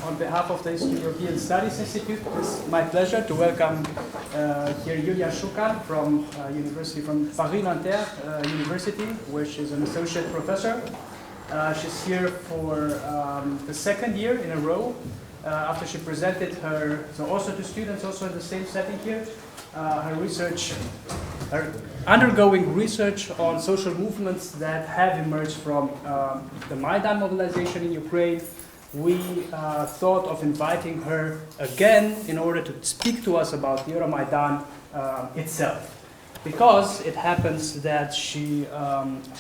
On behalf of the European Studies Institute, it's my pleasure to welcome here Ioulia Shukan from Paris-Nanterre University, where she's an associate professor. She's here for the second year in a row after she presented her, so also to students also in the same setting here, her undergoing research on social movements that have emerged from the Maidan mobilization in Ukraine. We thought of inviting her again in order to speak to us about Euromaidan itself, because it happens that she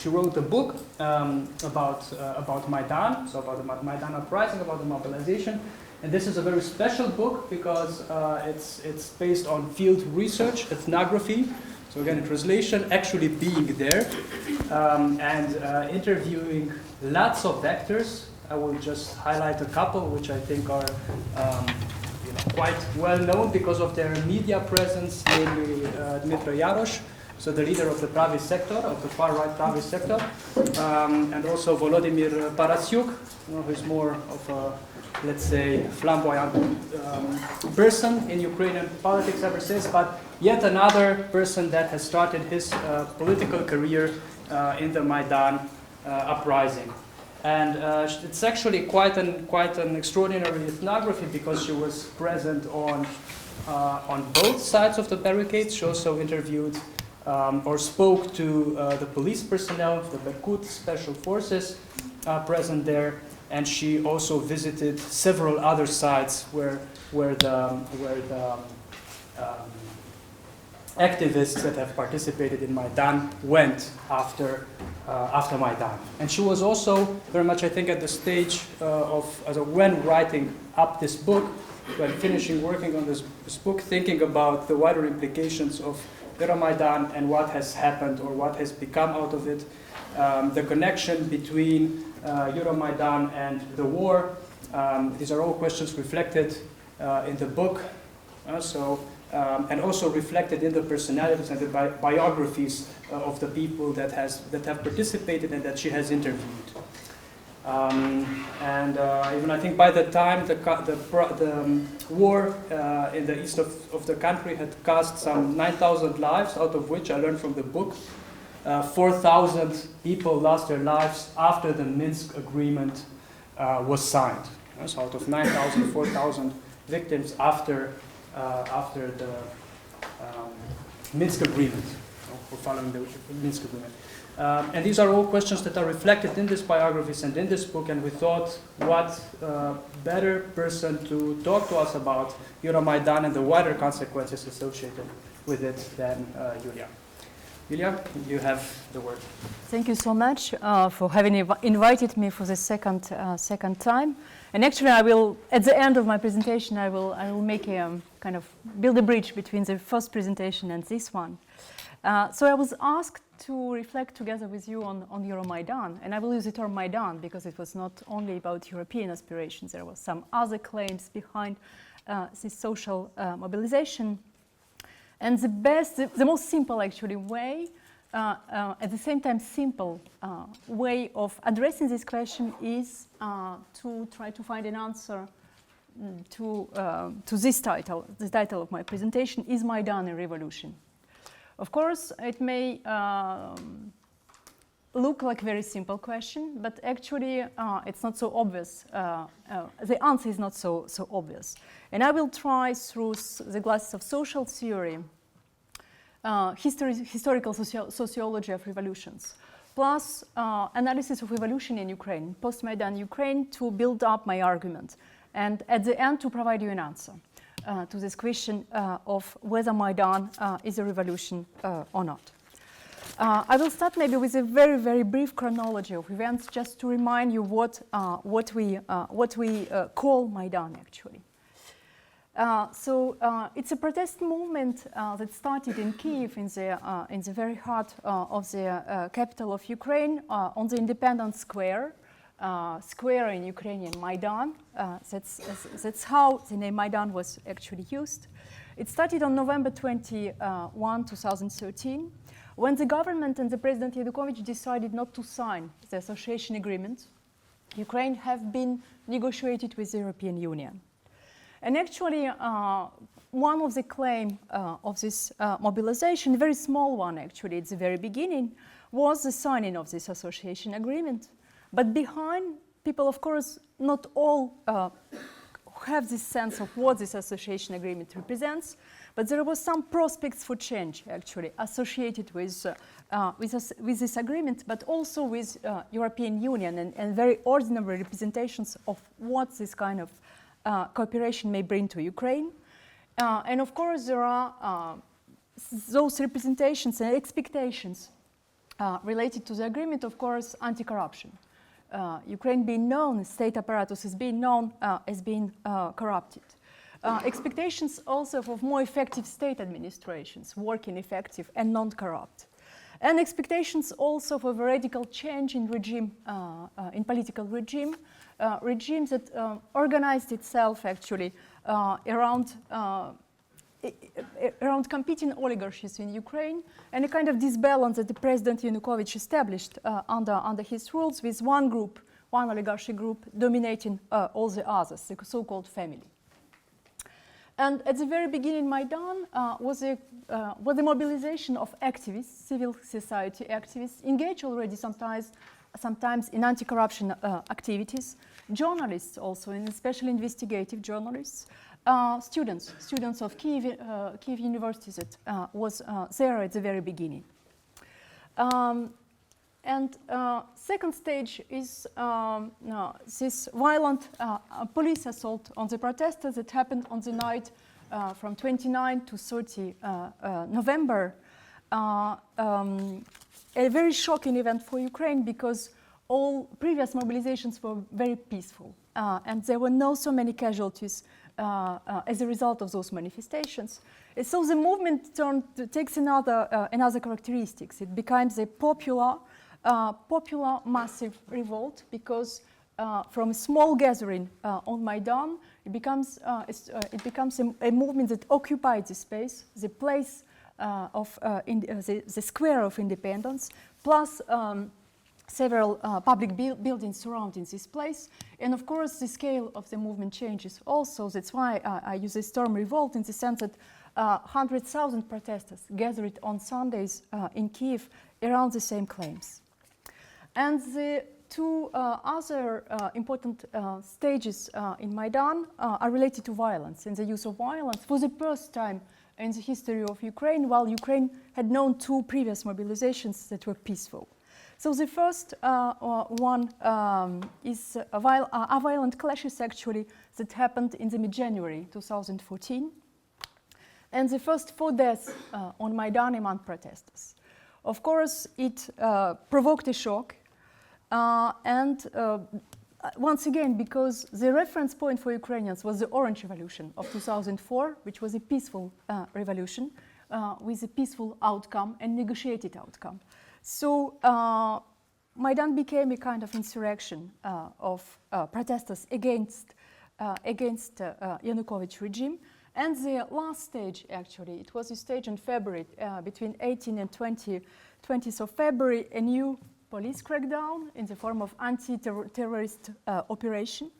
wrote a book about Maidan, so about the Maidan uprising, about the mobilization. And this is a very special book because it's based on field research, ethnography. So again, in translation, actually being there and interviewing lots of actors. I will just highlight a couple which I think are quite well known because of their media presence, namely Dmitry Yarosh, so the leader of the Pravi sector, of the far-right Pravi sector, and also Volodymyr Parasyuk, who is more of a, let's say, flamboyant person in Ukrainian politics ever since, but yet another person that has started his political career in the Maidan uprising. And it's actually quite an extraordinary ethnography because she was present on both sides of the barricades. She also interviewed or spoke to the police personnel, the Berkut special forces present there, and she also visited several other sites where the activists that have participated in Maidan went after Maidan. And she was also very much, I think, at the stage when writing up this book, when finishing working on this book, thinking about the wider implications of Euromaidan and what has happened or what has become out of it, the connection between Euromaidan and the war. These are all questions reflected in the book. And also reflected in the personalities and the biographies of the people that have participated and that she has interviewed. Even I think by the time the war in the east of the country had cost some 9,000 lives, out of which I learned from the book, 4,000 people lost their lives after the Minsk agreement was signed. So out of 9,000, 4,000 victims after the Minsk agreement, or following the Minsk agreement. And these are all questions that are reflected in these biographies and in this book, and we thought what better person to talk to us about Euromaidan and the wider consequences associated with it than Ioulia. Ioulia, you have the word. Thank you so much for having invited me for the second time. And actually, I will, at the end of my presentation, I will make a kind of build a bridge between the first presentation and this one. So I was asked to reflect together with you on Euromaidan, and I will use the term Maidan because it was not only about European aspirations. There were some other claims behind this social mobilization. And the most simple, actually, way, at the same time simple way of addressing this question is to try to find an answer to this title. The title of my presentation is Maidan a Revolution. Of course, it may look like a very simple question, but actually it's not so obvious. The answer is not so obvious. And I will try through the glasses of social theory, historical sociology of revolutions, plus analysis of evolution in Ukraine, post-Maidan Ukraine, to build up my argument. And at the end, to provide you an answer to this question of whether Maidan is a revolution or not. I will start maybe with a very, very brief chronology of events, just to remind you what we call Maidan, actually. It's a protest movement that started in Kyiv, in the very heart of the capital of Ukraine, on the Independence Square. Square in Ukrainian, Maidan. That's how the name Maidan was actually used. It started on November 21, 2013, when the government and the President Yanukovych decided not to sign the association agreement Ukraine have been negotiated with the European Union. And actually, one of the claims of this mobilization, a very small one actually at the very beginning, was the signing of this association agreement. But behind, people, of course, not all have this sense of what this association agreement represents, but there was some prospects for change actually associated with this agreement, but also with European Union and very ordinary representations of what this kind of cooperation may bring to Ukraine. And of course, there are those representations and expectations related to the agreement, of course, anti-corruption. Ukraine being known, state apparatus is being known as being corrupted. Expectations also of more effective state administrations, working effective and non-corrupt. And expectations also of a radical change in regime, in political regime, regime that organized itself actually around competing oligarchies in Ukraine, and a kind of disbalance that the President Yanukovych established under his rules, with one group, one oligarchy group, dominating all the others, the so-called family. And at the very beginning, Maidan was the mobilization of activists, civil society activists, engaged already sometimes in anti-corruption activities, journalists also, and especially investigative journalists, students of Kyiv University that was there at the very beginning. And second stage is this violent police assault on the protesters that happened on the night from 29 to 30 November. A very shocking event for Ukraine because all previous mobilizations were very peaceful and there were not so many casualties as a result of those manifestations. And so the movement takes another characteristics. It becomes a popular massive revolt because from a small gathering on Maidan, it becomes a movement that occupied the space, the place of the square of independence, plus several public buildings surrounding this place. And of course, the scale of the movement changes also. That's why I use this term revolt in the sense that 100,000 protesters gathered on Sundays in Kyiv around the same claims. And the two other important stages in Maidan are related to violence and the use of violence for the first time in the history of Ukraine, while Ukraine had known two previous mobilizations that were peaceful. So the first one is violent clashes actually that happened in the mid-January 2014. And the first 4 deaths on Maidan among protesters. Of course, it provoked a shock. And once again, because the reference point for Ukrainians was the Orange Revolution of 2004, which was a peaceful revolution with a peaceful outcome and negotiated outcome. So Maidan became a kind of insurrection of protesters against Yanukovych regime. And the last stage, actually, it was a stage in February, between 18 and 20th of February, a new police crackdown in the form of anti-terrorist operation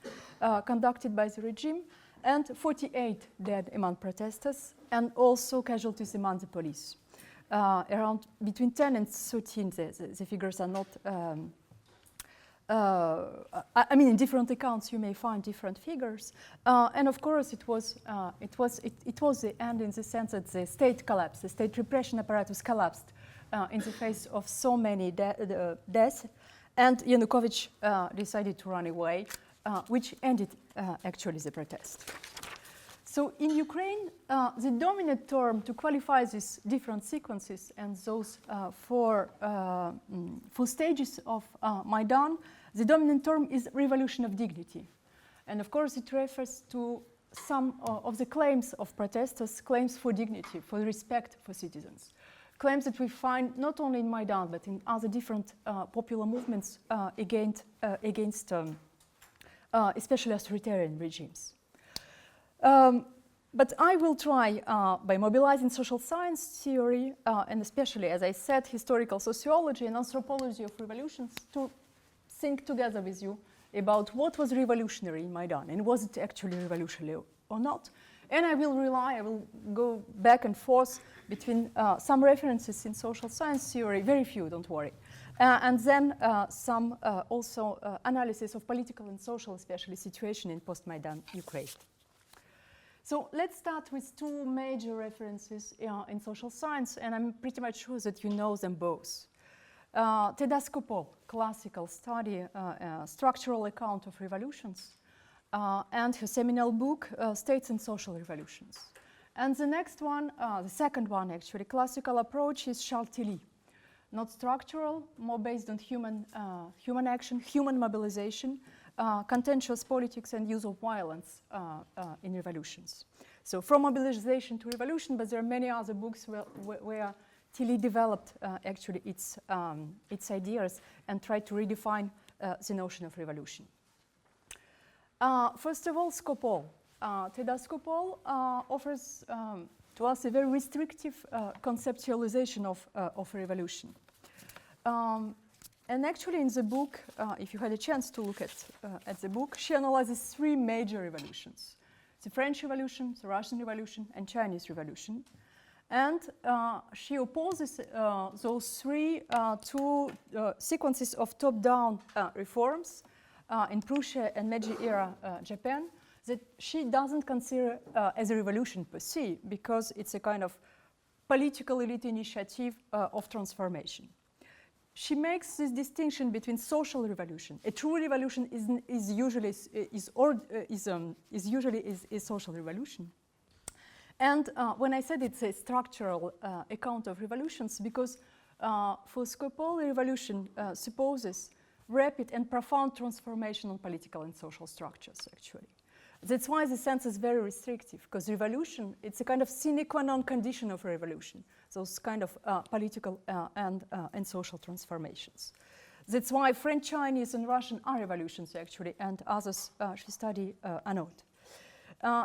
conducted by the regime, and 48 dead among protesters, and also casualties among the police. Around between 10 and 13, the figures are not. I mean, in different accounts, you may find different figures, and of course, it was the end in the sense that the state collapsed, the state repression apparatus collapsed in the face of so many deaths, and Yanukovych decided to run away, which ended actually the protest. So in Ukraine, the dominant term to qualify these different sequences and those four stages of Maidan, the dominant term is revolution of dignity. And of course, it refers to some of the claims of protesters, claims for dignity, for respect for citizens. Claims that we find not only in Maidan, but in other different popular movements against especially authoritarian regimes. But I will try, by mobilizing social science theory, and especially, as I said, historical sociology and anthropology of revolutions, to think together with you about what was revolutionary in Maidan and was it actually revolutionary or not. And I will go back and forth between some references in social science theory, very few, don't worry, and then some also analysis of political and social, especially situation in post-Maidan Ukraine. So let's start with two major references in social science, and I'm pretty much sure that you know them both. Tedesco, classical study, structural account of revolutions, and her seminal book, States and Social Revolutions. And the next one, the second one actually, classical approach is Charles Tilly. Not structural, more based on human action, human mobilization, contentious politics and use of violence in revolutions. So from mobilization to revolution, but there are many other books where Tilly developed actually its ideas and tried to redefine the notion of revolution. First of all, Skopol. Tedesco offers to us a very restrictive conceptualization of revolution. And actually in the book, if you had a chance to look at the book, she analyzes three major revolutions. The French Revolution, the Russian Revolution, and Chinese Revolution. And she opposes those three to sequences of top-down reforms in Prussia and Meiji-era Japan that she doesn't consider as a revolution per se, because it's a kind of political elite initiative of transformation. She makes this distinction between social revolution. A true revolution is usually a social revolution. And when I said it's a structural account of revolutions, because for Skopol, a revolution supposes rapid and profound transformation on political and social structures, actually. That's why the sense is very restrictive, because revolution, it's a kind of sine qua non condition of revolution, those kind of political and social transformations. That's why French, Chinese, and Russian are revolutions, actually, and others she study are not.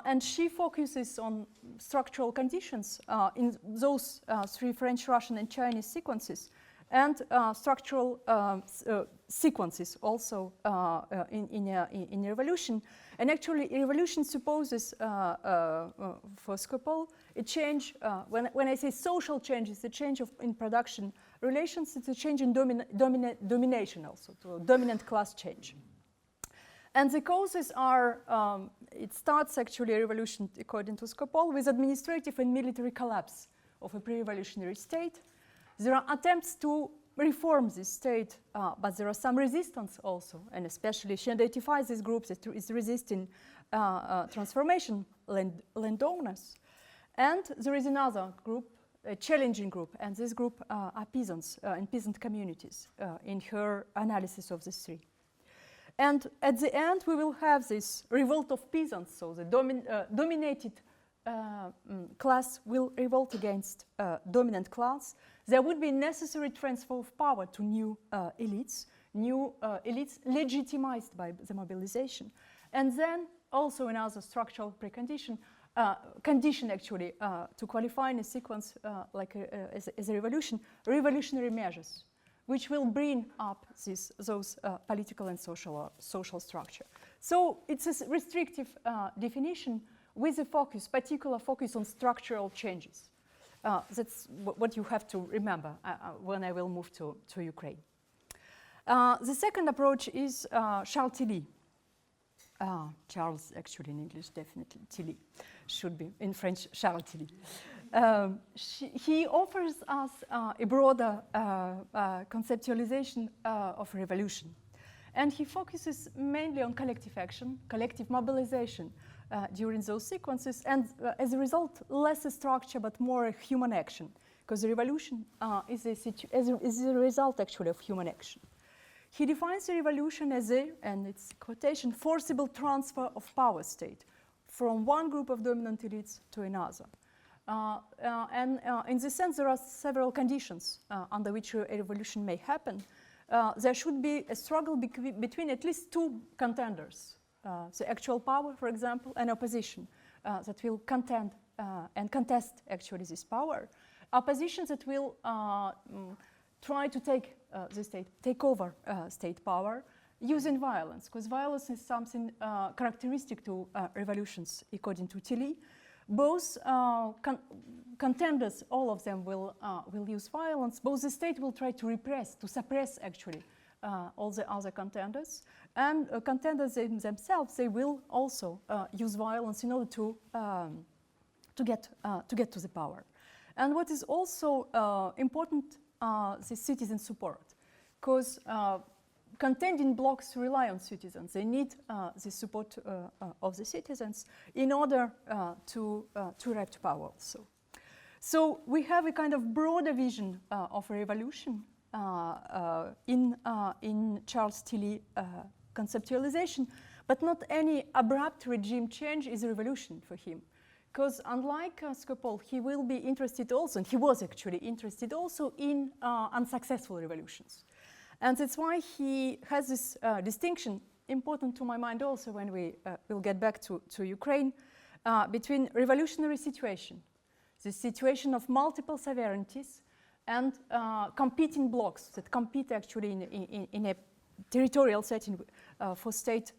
And she focuses on structural conditions in those three French, Russian, and Chinese sequences, and structural sequences also in a revolution. And actually, a revolution supposes, for Skopol, a change, when I say social change, it's a change in production relations, it's a change in domination also, to a dominant class change. And the causes are, it starts actually a revolution, according to Skopol, with administrative and military collapse of a pre-revolutionary state. There are attempts to reform this state, but there are some resistance also, and especially she identifies these groups that is resisting transformation, landowners. And there is another group, a challenging group, and this group are peasants and peasant communities in her analysis of these three. And at the end, we will have this revolt of peasants, so the dominated class will revolt against dominant class. There would be necessary transfer of power to new elites legitimized by the mobilization. And then also another structural precondition, condition actually to qualify in a sequence as a revolution, revolutionary measures, which will bring up those political and social structure. So it's a restrictive definition with a particular focus on structural changes. That's what you have to remember when I will move to Ukraine. The second approach is Charles Tilly. Charles, actually in English, definitely Tilly, should be in French, Charles Tilly. He offers us a broader conceptualization of revolution. And he focuses mainly on collective action, collective mobilization during those sequences, and as a result, less a structure but more a human action, because the revolution is a result actually of human action. He defines the revolution as and it's quotation, forcible transfer of power state from one group of dominant elites to another. In this sense, there are several conditions under which a revolution may happen. There should be a struggle between at least two contenders, the actual power, for example, and opposition that will contend and contest actually this power. Opposition that will try to take the state, take over state power, using violence, because violence is something characteristic to revolutions, according to Tilly. Both contenders, all of them will use violence. Both the state will try to repress, to suppress actually all the other contenders, and contenders themselves, they will also use violence in order to get to the power. And what is also important, the citizen support, because contending blocs rely on citizens. They need the support of the citizens in order to erect power also. So we have a kind of broader vision of a revolution in Charles Tilly conceptualization, but not any abrupt regime change is a revolution for him. Because unlike Skopol, he will be interested also, and he was actually interested also in unsuccessful revolutions. And that's why he has this distinction, important to my mind also when we will get back to Ukraine, between revolutionary situation, the situation of multiple sovereignties, and competing blocs that compete actually in a territorial setting for state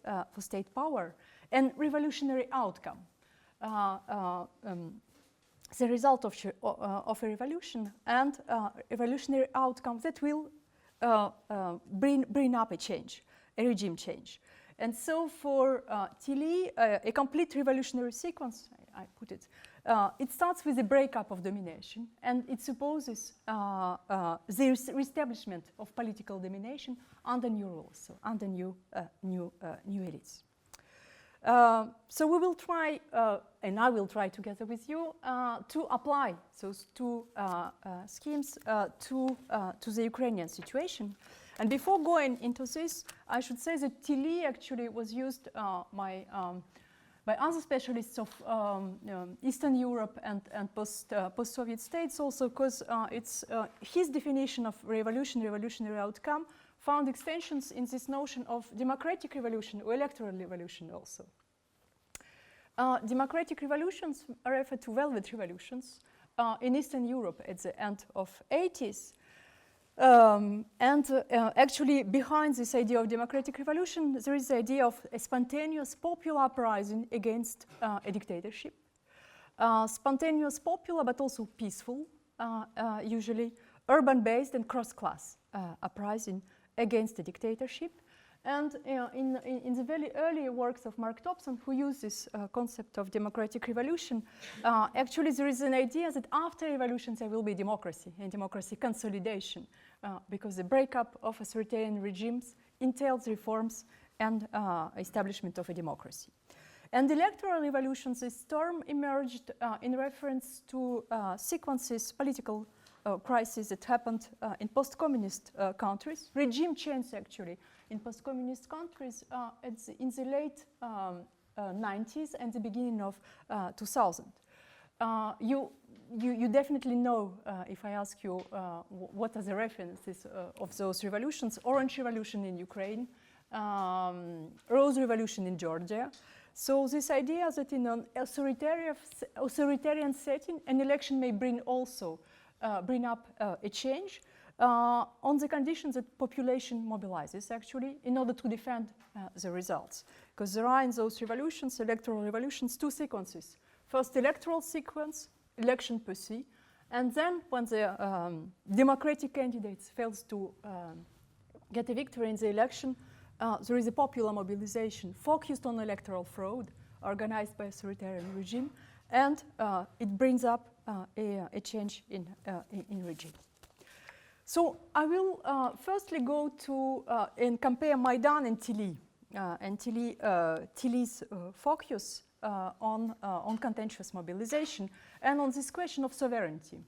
power, and revolutionary outcome. The result of a revolution and revolutionary outcome that will bring up a change, a regime change. And so for Tilly, a complete revolutionary sequence, I put it, it starts with the breakup of domination, and it supposes the reestablishment of political domination under new rules, so under new elites. So we will try, and I will try together with you, to apply those two schemes to the Ukrainian situation. And before going into this, I should say that Tilly actually was used by other specialists of Eastern Europe and post-Soviet states also, because it's his definition of revolutionary outcome found extensions in this notion of democratic revolution or electoral revolution also. Democratic revolutions refer to velvet revolutions in Eastern Europe at the end of 80s. Actually, behind this idea of democratic revolution, there is the idea of a spontaneous popular uprising against a dictatorship. Spontaneous popular, but also peaceful, usually urban-based and cross-class uprising against a dictatorship. And in the very early works of Mark Thompson, who used this concept of democratic revolution, actually there is an idea that after revolution there will be democracy and democracy consolidation, because the breakup of authoritarian regimes entails reforms and establishment of a democracy. And electoral revolutions, this term emerged in reference to sequences, political crises that happened in post-communist countries, regime change actually in post-communist countries in the late 90s and the beginning of 2000. You definitely know, if I ask you what are the references of those revolutions: Orange Revolution in Ukraine, Rose Revolution in Georgia. So this idea that in an authoritarian setting, an election may bring up a change on the condition that population mobilizes actually in order to defend the results. Because there are in those revolutions, electoral revolutions, two sequences. First, electoral sequence, election per se, and then when the democratic candidates fails to get a victory in the election, there is a popular mobilization focused on electoral fraud organized by authoritarian regime, and it brings up a change in regime. So I will firstly go to and compare Maidan and Tilly, Tilly's focus on contentious mobilization and on this question of sovereignty,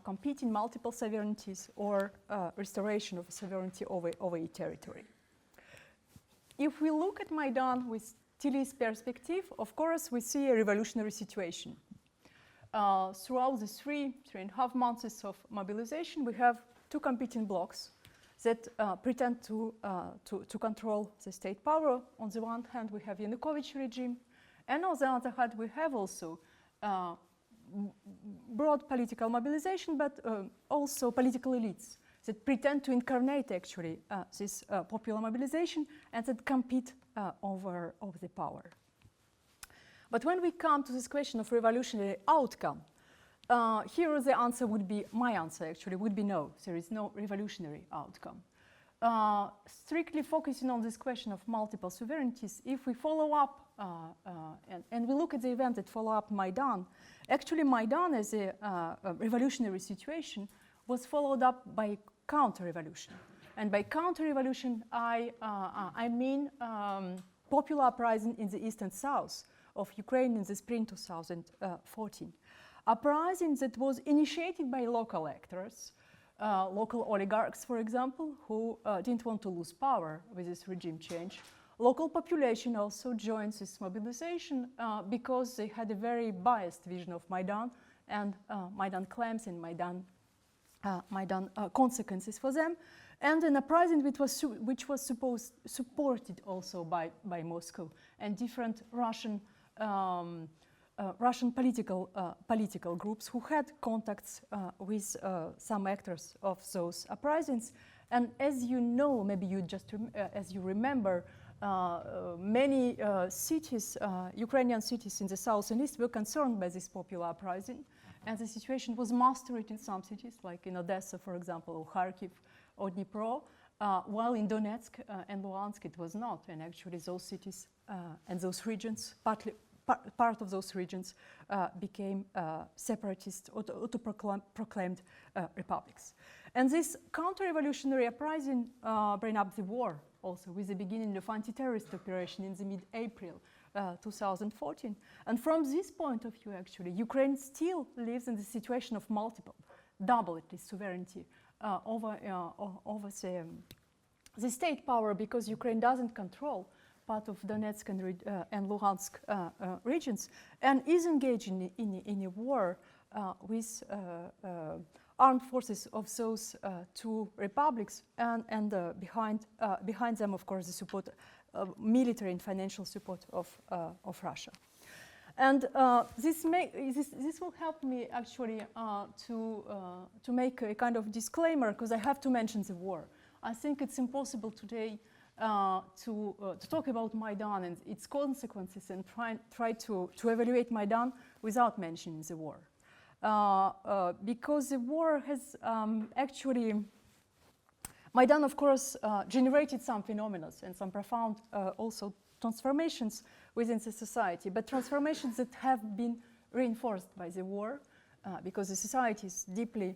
competing multiple sovereignties or restoration of sovereignty over a territory. If we look at Maidan with Tilly's perspective, of course, we see a revolutionary situation. Throughout the 3.5 months of mobilization, we have two competing blocs that pretend to control the state power. On the one hand, we have Yanukovych regime, and on the other hand, we have also broad political mobilization, but also political elites that pretend to incarnate actually this popular mobilization and that compete over the power. But when we come to this question of revolutionary outcome, here the answer would be, my answer actually would be no, there is no revolutionary outcome. Strictly focusing on this question of multiple sovereignties, if we follow up and we look at the event that follow up Maidan, actually Maidan as a revolutionary situation was followed up by counter-revolution. And by counter-revolution, I mean popular uprising in the east and south of Ukraine in the spring 2014. Uprising that was initiated by local actors, local oligarchs, for example, who didn't want to lose power with this regime change. Local population also joined this mobilization because they had a very biased vision of Maidan and Maidan claims and Maidan consequences for them, and an uprising which was supported also by Moscow and different Russian political groups who had contacts with some actors of those uprisings. And as you know, maybe you just as you remember, many cities, Ukrainian cities in the south and east were concerned by this popular uprising. And the situation was mastered in some cities, like in Odessa, for example, or Kharkiv, or Dnipro, while in Donetsk and Luhansk it was not. And actually those cities and those regions, part of those regions became separatist, autoproclaimed republics. And this counter-revolutionary uprising brought up the war also with the beginning of anti-terrorist operation in the mid-April 2014. And from this point of view, actually, Ukraine still lives in the situation of multiple, double at least, sovereignty over the state power, because Ukraine doesn't control part of Donetsk and Luhansk regions and is engaged in a war with armed forces of those two republics, and behind them, of course, the support, military and financial support of Russia. And this will help me actually to make a kind of disclaimer, because I have to mention the war. I think it's impossible today to talk about Maidan and its consequences and try to evaluate Maidan without mentioning the war. Because the war has actually, Maidan, of course, generated some phenomena and some profound also transformations within the society, but transformations that have been reinforced by the war, because the society is deeply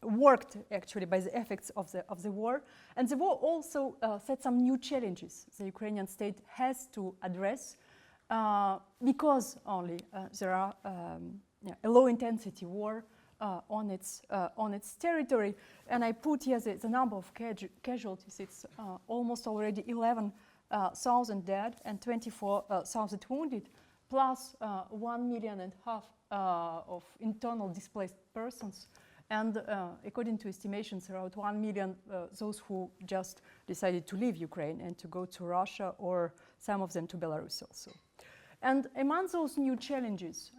worked actually by the effects of the war. And the war also set some new challenges the Ukrainian state has to address, because only there are a low-intensity war on its territory. And I put here the number of casualties. It's almost already 11,000 dead and 24,000 wounded, plus 1.5 million of internal displaced persons. And according to estimations, around 1 million those who just decided to leave Ukraine and to go to Russia, or some of them to Belarus also. And among those new challenges,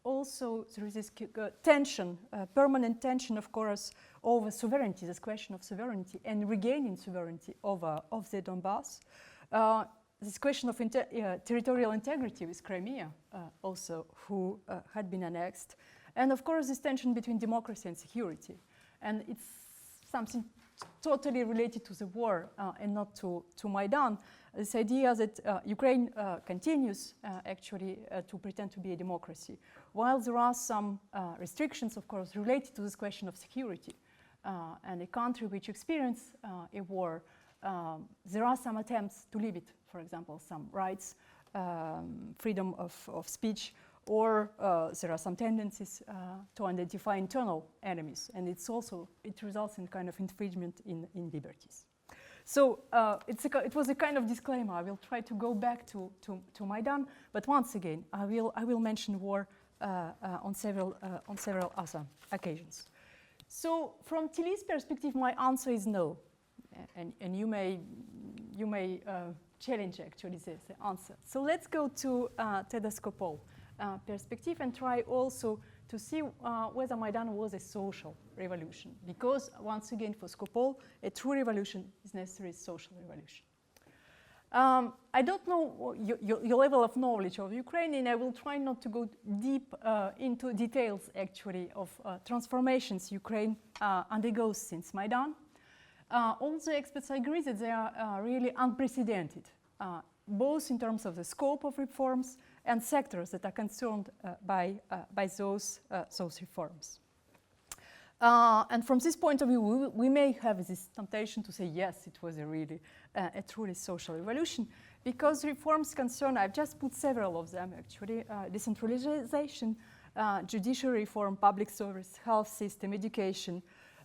also there is this tension, permanent tension, of course, over sovereignty, this question of sovereignty and regaining sovereignty of the Donbass. This question of territorial integrity with Crimea also, who had been annexed. And of course, this tension between democracy and security. And it's something totally related to the war and not to Maidan. This idea that Ukraine continues actually to pretend to be a democracy, while there are some restrictions, of course, related to this question of security. And a country which experienced a war, there are some attempts to limit, for example, some rights, freedom of speech, or there are some tendencies to identify internal enemies, and it results in kind of infringement in liberties. So it was a kind of disclaimer. I will try to go back to Maidan, but once again, I will mention war on several other occasions. So from Tilly's perspective, my answer is no, and you may challenge actually the answer. So let's go to Tedesco-Paul perspective and try also to see whether Maidan was a social revolution. Because once again, for Skopol, a true revolution is necessary, a social revolution. I don't know your level of knowledge of Ukraine, and I will try not to go deep into details actually of transformations Ukraine undergoes since Maidan. All the experts agree that they are really unprecedented, both in terms of the scope of reforms and sectors that are concerned by those reforms. And from this point of view, we may have this temptation to say, yes, it was a truly social revolution, because reforms concern, I've just put several of them actually, decentralization, judicial reform, public service, health system, education,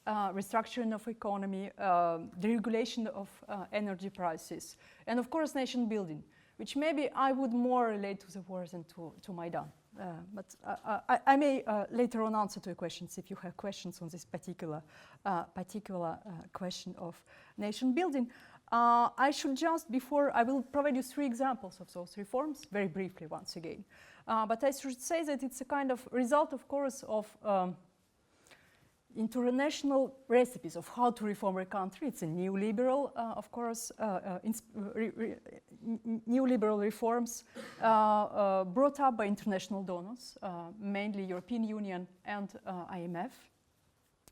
restructuring of economy, deregulation of energy prices, and of course nation building, which maybe I would more relate to the war than to Maidan. But I may later on answer to your questions if you have questions on this particular question of nation building. I should just, before I will provide you 3 examples of those reforms, very briefly once again. But I should say that it's a kind of result, of course, of international recipes of how to reform a country. It's a neoliberal, of course, neoliberal reforms brought up by international donors, mainly European Union and IMF,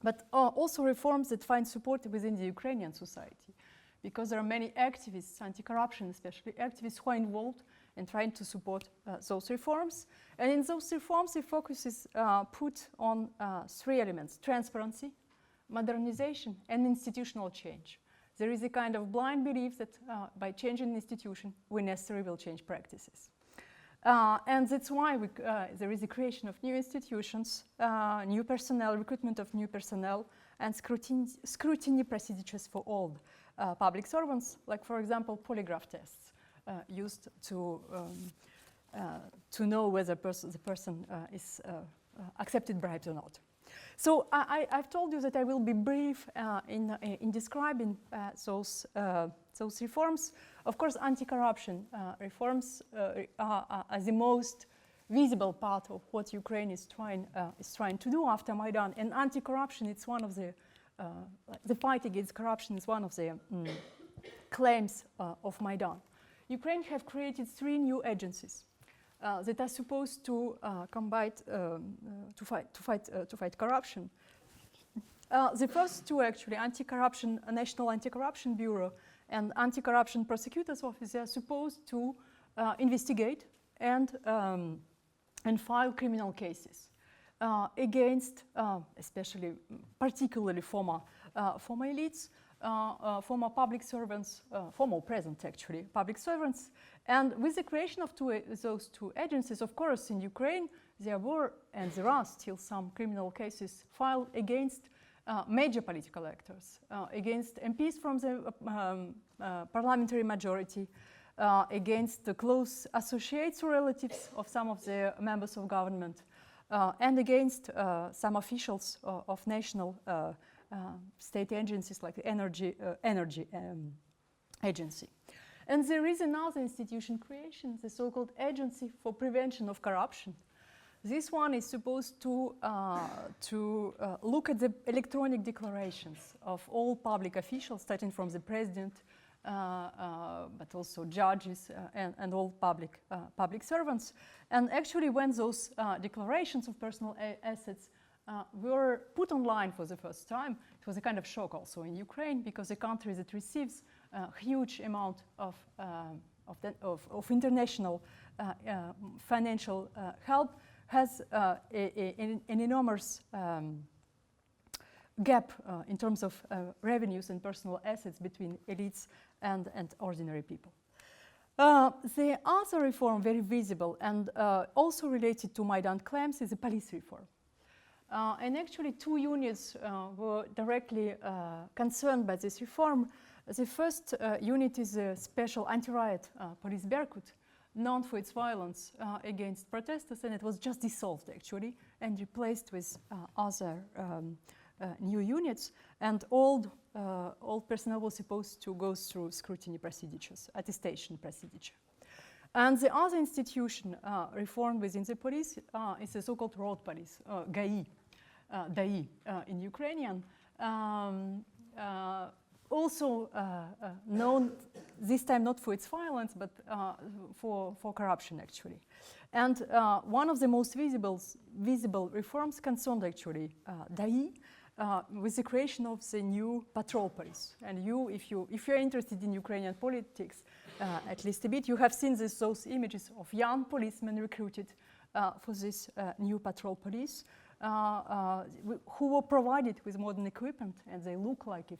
but also reforms that find support within the Ukrainian society, because there are many activists, anti-corruption especially, activists who are involved in trying to support those reforms. And in those reforms, the focus is put on 3 elements: transparency, modernization, and institutional change. There is a kind of blind belief that by changing the institution, we necessarily will change practices. And that's why there is a creation of new institutions, new personnel, recruitment of new personnel, and scrutiny procedures for all public servants, like, for example, polygraph tests used to know whether the person is accepted bribes or not. So I've told you that I will be brief in describing those reforms. Of course, anti-corruption reforms are the most visible part of what Ukraine is trying to do after Maidan. And anti-corruption, it's one of the fight against corruption is one of the claims of Maidan. Ukraine have created 3 new agencies that are supposed to combat to fight corruption. The first 2 actually, National Anti-Corruption Bureau and Anti-Corruption Prosecutor's Office, they are supposed to investigate and file criminal cases against, especially particularly former elites, former public servants, former present actually, public servants. And with the creation of those 2 agencies, of course, in Ukraine, there were and there are still some criminal cases filed against major political actors, against MPs from the parliamentary majority, against the close associates or relatives of some of the members of government, and against some officials of national state agencies like the energy agency. And there is another institution creation, the so-called Agency for Prevention of Corruption. This one is supposed to look at the electronic declarations of all public officials, starting from the president, but also judges and all public servants. And actually, when those declarations of personal assets were put online for the first time, it was a kind of shock also in Ukraine, because a country that receives a huge amount of international financial help has an enormous gap in terms of revenues and personal assets between elites and ordinary people. The other reform, very visible and also related to Maidan claims, is the police reform. And actually 2 units were directly concerned by this reform. The first unit is a special anti-riot police Berkut, known for its violence against protesters, and it was just dissolved actually and replaced with other new units, and all personnel was supposed to go through scrutiny procedures, attestation procedure. And the other institution reformed within the police is the so-called road police, GAI, DAI in Ukrainian. Also known this time not for its violence, but for corruption, actually. And one of the most visible reforms concerned actually DAI, with the creation of the new patrol police. And if you're interested in Ukrainian politics, at least a bit, you have seen those images of young policemen recruited for this new patrol police, who were provided with modern equipment, and they look like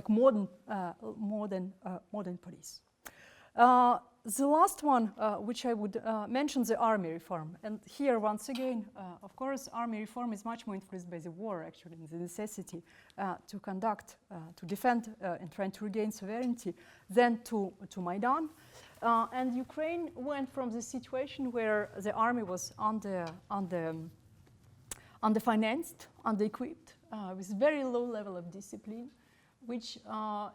modern police. The last one, which I would mention, the army reform. And here, once again, of course, army reform is much more influenced by the war, actually, and the necessity to conduct, to defend and try to regain sovereignty, than to Maidan. And Ukraine went from the situation where the army was underfinanced, under-equipped, with very low level of discipline, which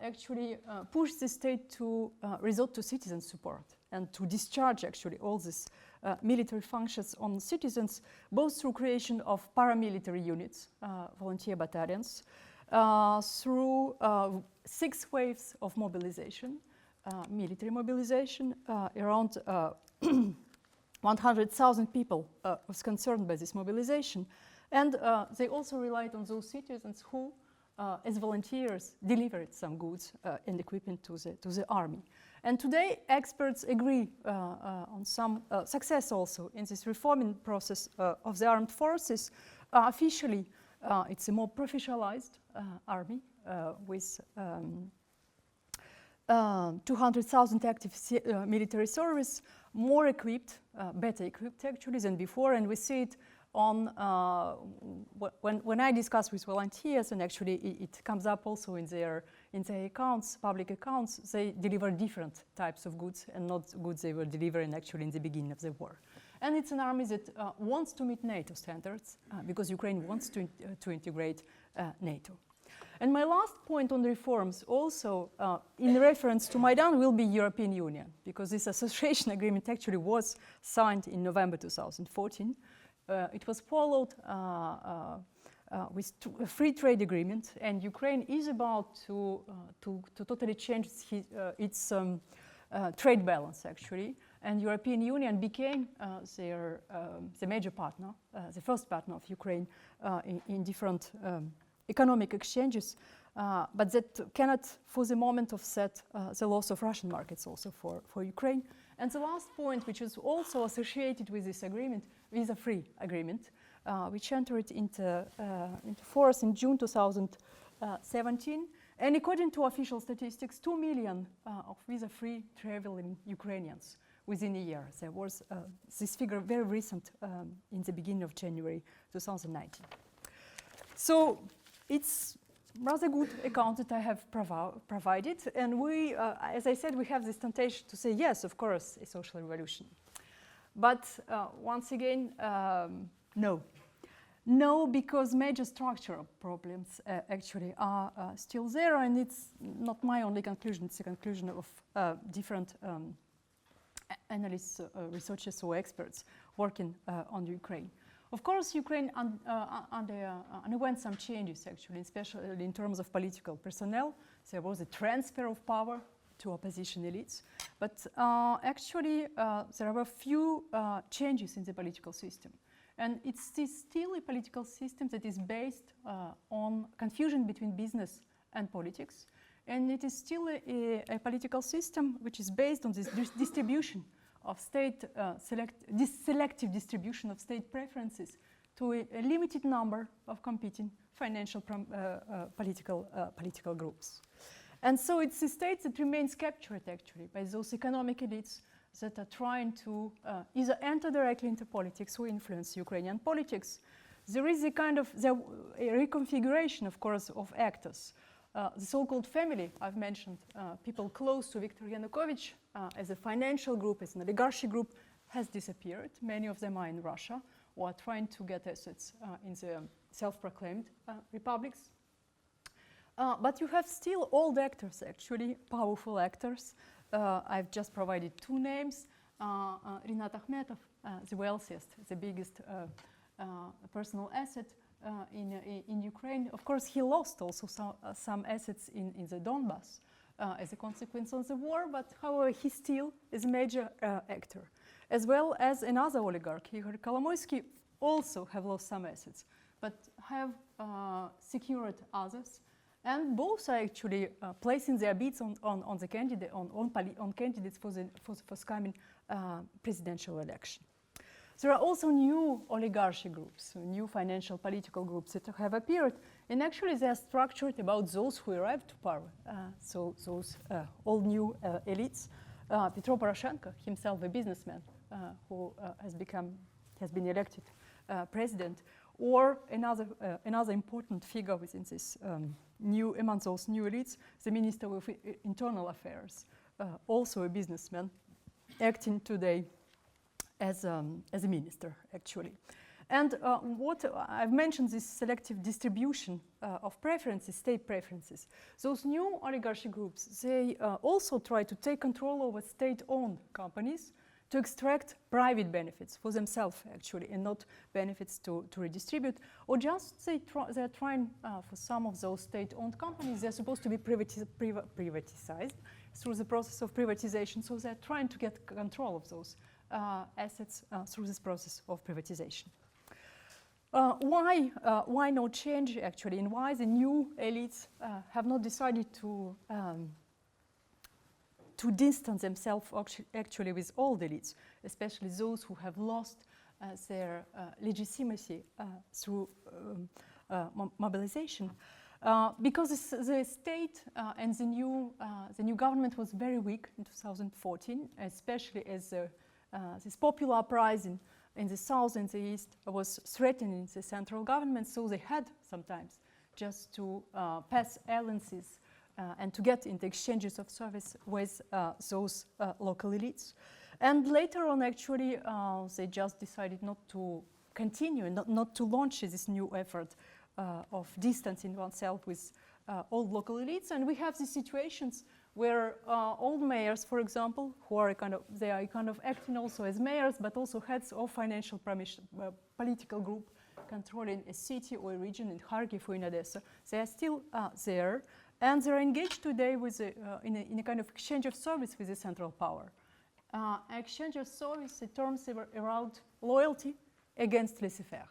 actually pushed the state to resort to citizen support and to discharge actually all these military functions on citizens, both through creation of paramilitary units, volunteer battalions, through 6 waves of mobilization, military mobilization. Around 100,000 people was concerned by this mobilization, and they also relied on those citizens who, as volunteers, delivered some goods and equipment to the army. And today, experts agree on some success also in this reforming process of the armed forces. Officially, it's a more professionalized army with 200,000 active military service, more equipped, better equipped actually than before, and we see it on when I discuss with volunteers, and actually it comes up also in their accounts, public accounts. They deliver different types of goods and not goods they were delivering actually in the beginning of the war. And it's an army that wants to meet NATO standards because Ukraine wants to integrate NATO. And my last point on reforms also in reference to Maidan will be European Union, because this association agreement actually was signed in November 2014. It was followed with a free trade agreement, and Ukraine is about to totally change its trade balance actually, and European Union became the major partner, the first partner of Ukraine in different economic exchanges, but that cannot for the moment offset the loss of Russian markets also for Ukraine. And the last point, which is also associated with this agreement, visa-free agreement, which entered into force in June 2017. And according to official statistics, 2 million of visa-free traveling Ukrainians within a year. There was this figure very recent in the beginning of January 2019. So it's rather good account that I have provided, and we, as I said, we have this temptation to say yes, of course, a social revolution. But once again, no, because major structural problems actually are still there, and it's not my only conclusion. It's a conclusion of different analysts, researchers, or experts working on Ukraine. Of course, Ukraine underwent some changes, actually, especially in terms of political personnel. There was a transfer of power to opposition elites. But actually, there were few changes in the political system. And it's still a political system that is based on confusion between business and politics. And it is still a political system which is based on this distribution of state, selective distribution of state preferences to a limited number of competing financial political groups. And so it's a state that remains captured actually by those economic elites that are trying to either enter directly into politics or influence Ukrainian politics. There is a kind of a reconfiguration, of course, of actors. The so-called family I've mentioned, people close to Viktor Yanukovych as a financial group, as an oligarchy group, has disappeared. Many of them are in Russia or are trying to get assets in the self-proclaimed republics. But you have still old actors, actually, powerful actors. I've just provided two names. Rinat Akhmetov, the wealthiest, the biggest personal asset in Ukraine. Of course, he lost also some assets in the Donbass as a consequence of the war, but however, he still is a major actor. As well as another oligarch, Igor Kolomoisky, also have lost some assets, but have secured others. And both are actually placing their bids on the candidate on candidates for the forthcoming presidential election. There are also new oligarchy groups, new financial political groups that have appeared, and actually they are structured about those who arrived to power. So those all new elites. Petro Poroshenko, himself a businessman who has been elected president, or another important figure within this among those new elites, the Minister of Internal Affairs, also a businessman, acting today as a minister, actually. And what I've mentioned, this selective distribution of preferences, state preferences. Those new oligarchy groups, they also try to take control over state-owned companies to extract private benefits for themselves, actually, and not benefits to redistribute. Or just they're trying, for some of those state-owned companies, they're supposed to be privatized through the process of privatization. So they're trying to get control of those assets through this process of privatization. Why no change, actually, and why the new elites have not decided to distance themselves actually with old elites, especially those who have lost their legitimacy through mobilization. Because the state and the new government was very weak in 2014, especially as this popular uprising in the south and the east was threatening the central government, so they had sometimes just to pass alliances and to get into exchanges of service with those local elites. And later on, actually, they just decided not to continue, not to launch this new effort of distancing oneself with old local elites. And we have these situations where old mayors, for example, who are they are acting also as mayors, but also heads of financial political group controlling a city or a region in Kharkiv or in Odessa. They are still there, and they're engaged today with in a kind of exchange of service with the central power. Exchange of service, it turns around loyalty against laissez-faire.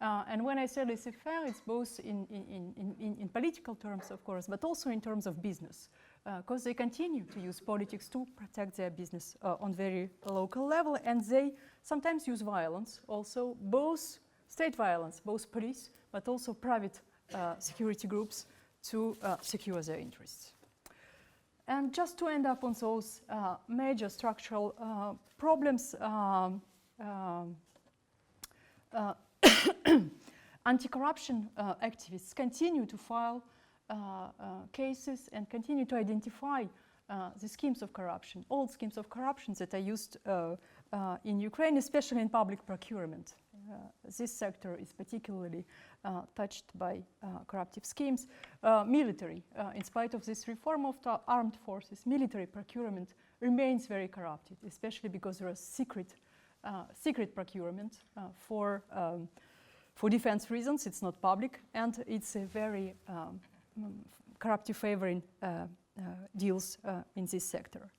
And when I say laissez-faire, it's both in political terms, of course, but also in terms of business, because they continue to use politics to protect their business on very local level, and they sometimes use violence, also both state violence, both police, but also private security groups to secure their interests. And just to end up on those major structural problems, anti-corruption activists continue to file cases and continue to identify the schemes of corruption, old schemes of corruption that are used in Ukraine, especially in public procurement. This sector is particularly touched by corruptive schemes. Military, in spite of this reform of the armed forces, military procurement remains very corrupted, especially because there are secret procurement for defense reasons. It's not public, and it's a very corruptive favoring deals in this sector.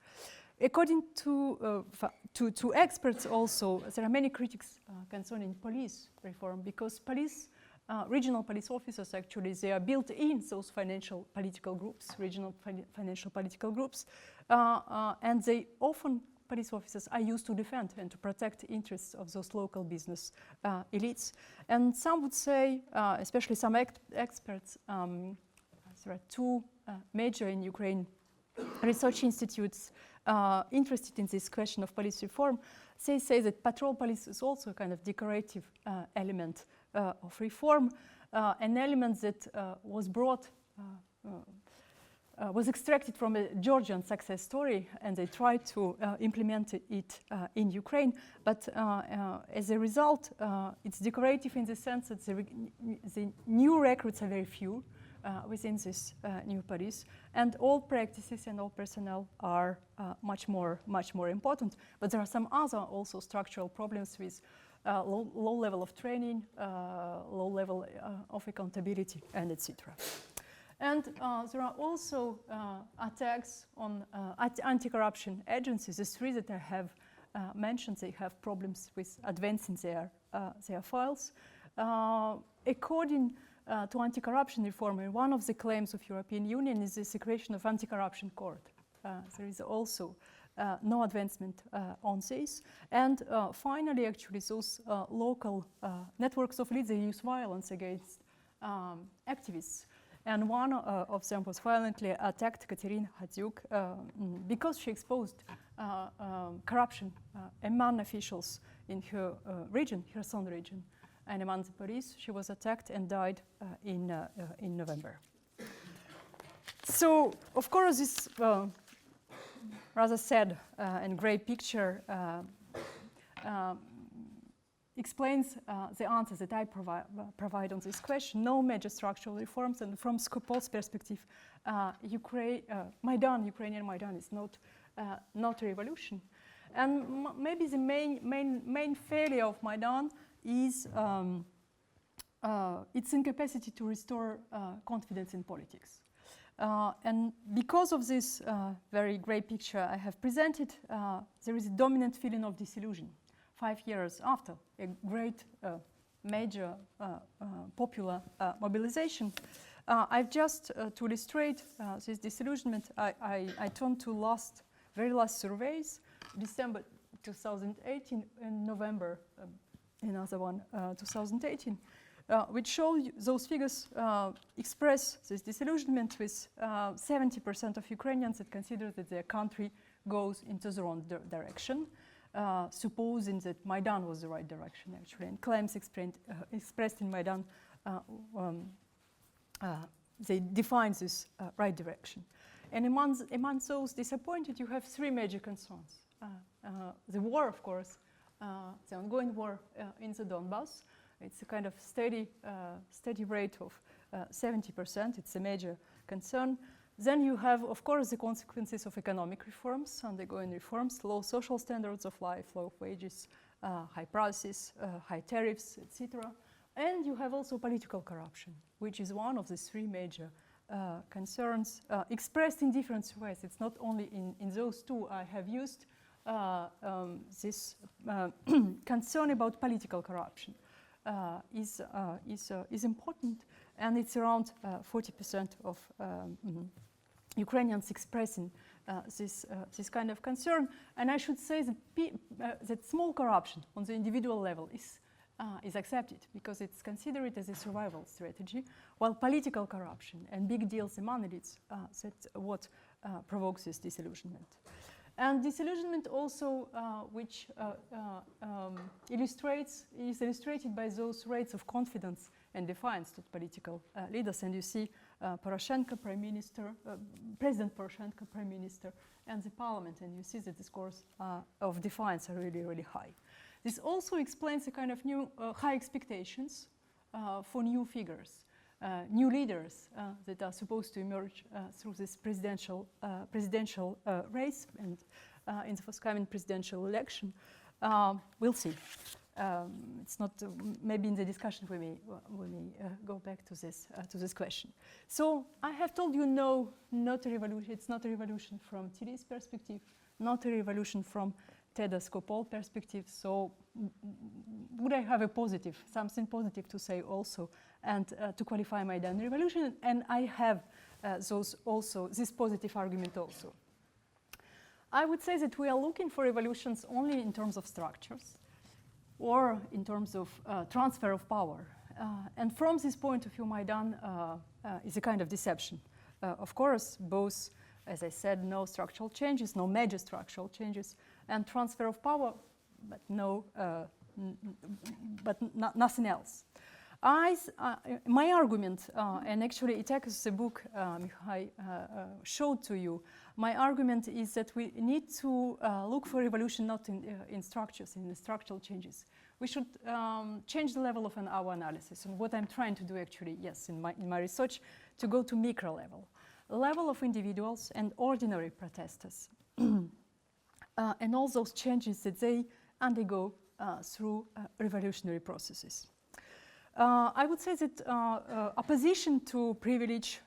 According to experts also, there are many critics concerning police reform, because regional police officers actually, they are built in those financial political groups, regional financial political groups, and they often, police officers are used to defend and to protect the interests of those local business elites. And some would say, especially some experts, there are two major in Ukraine research institutes interested in this question of police reform. They say that patrol police is also a kind of decorative element of reform, an element that was brought was extracted from a Georgian success story, and they tried to implement it in Ukraine. But as a result, it's decorative in the sense that the new recruits are very few within this new police, and all practices and all personnel are much more important. But there are some other also structural problems with low level of training, low level of accountability, and etc. And there are also attacks on anti-corruption agencies. The three that I have mentioned, they have problems with advancing their files. According to anti-corruption reform, and one of the claims of European Union is the creation of anti-corruption court. There is also no advancement on this. And finally, actually, those local networks of leaders, they use violence against activists. And one of them was violently attacked, Katerina Hadziuk, because she exposed corruption among officials in her region, Kherson region. And among the police, she was attacked and died in November. So, of course, this rather sad and grey picture explains the answers that I provide on this question. No major structural reforms, and from Skopol's perspective, Ukrainian Maidan is not a revolution. And maybe the main failure of Maidan is its incapacity to restore confidence in politics. And because of this very grey picture I have presented, there is a dominant feeling of disillusion. 5 years after a great major popular mobilization. I've just, to illustrate this disillusionment, I turned to very last surveys, December 2018 and November, another one, 2018, which show those figures express this disillusionment with 70% of Ukrainians that consider that their country goes into the wrong direction. Supposing that Maidan was the right direction, actually, and claims expressed in Maidan, they define this right direction. And among those disappointed, you have three major concerns. The war, of course, the ongoing war in the Donbass. It's a kind of steady rate of 70%. It's a major concern. Then you have, of course, the consequences of economic reforms, ongoing reforms, low social standards of life, low wages, high prices, high tariffs, etc. And you have also political corruption, which is one of the three major concerns expressed in different ways. It's not only in those two. I have used this concern about political corruption is important, and it's around 40% of Ukrainians expressing this kind of concern. And I should say that small corruption on the individual level is accepted because it's considered as a survival strategy, while political corruption and big deals among elites, that's what provokes this disillusionment. And disillusionment also, which is illustrated by those rates of confidence and defiance to political leaders. And you see Poroshenko, Prime Minister, President Poroshenko, Prime Minister, and the Parliament, and you see that the scores of defiance are really, really high. This also explains the kind of new high expectations for new figures. New leaders that are supposed to emerge through this presidential race and in the forthcoming presidential election. We'll see. It's not maybe in the discussion we may go back to this question. So I have told you no, not a revolution. It's not a revolution from TD's perspective, not a revolution from Teda Skopol perspective. So would I have something positive to say also, and to qualify Maidan revolution? And I have this positive argument also. I would say that we are looking for revolutions only in terms of structures or in terms of transfer of power. And from this point of view, Maidan is a kind of deception. Of course, both, as I said, no structural changes, no major structural changes, and transfer of power, but nothing else. My argument, and actually it echoes the book Mihai showed to you, my argument is that we need to look for evolution not in structures, in the structural changes. We should change the level of our analysis. And what I'm trying to do actually, yes, in my research, to go to micro level of individuals and ordinary protesters. And all those changes that they undergo through revolutionary processes. I would say that opposition to privilege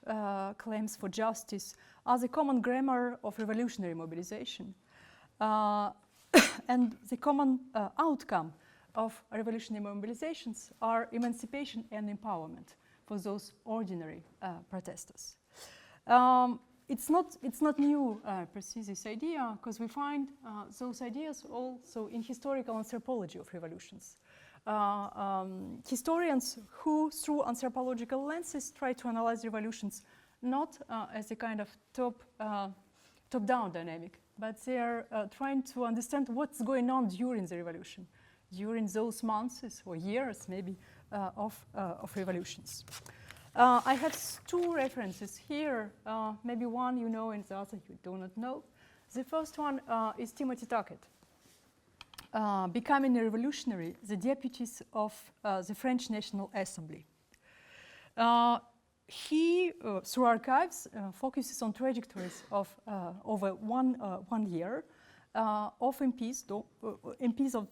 claims for justice are the common grammar of revolutionary mobilization. And the common outcome of revolutionary mobilizations are emancipation and empowerment for those ordinary protesters. It's not new per se, this idea, because we find those ideas also in historical anthropology of revolutions. Historians who, through anthropological lenses, try to analyze revolutions not as a kind of top-down dynamic, but they are trying to understand what's going on during the revolution, during those months or years, maybe, of revolutions. I have two references here, maybe one you know and the other you do not know. The first one is Timothy Tuckett. Becoming a revolutionary, the deputies of the French National Assembly. He, through archives, focuses on trajectories of over one year of MPs of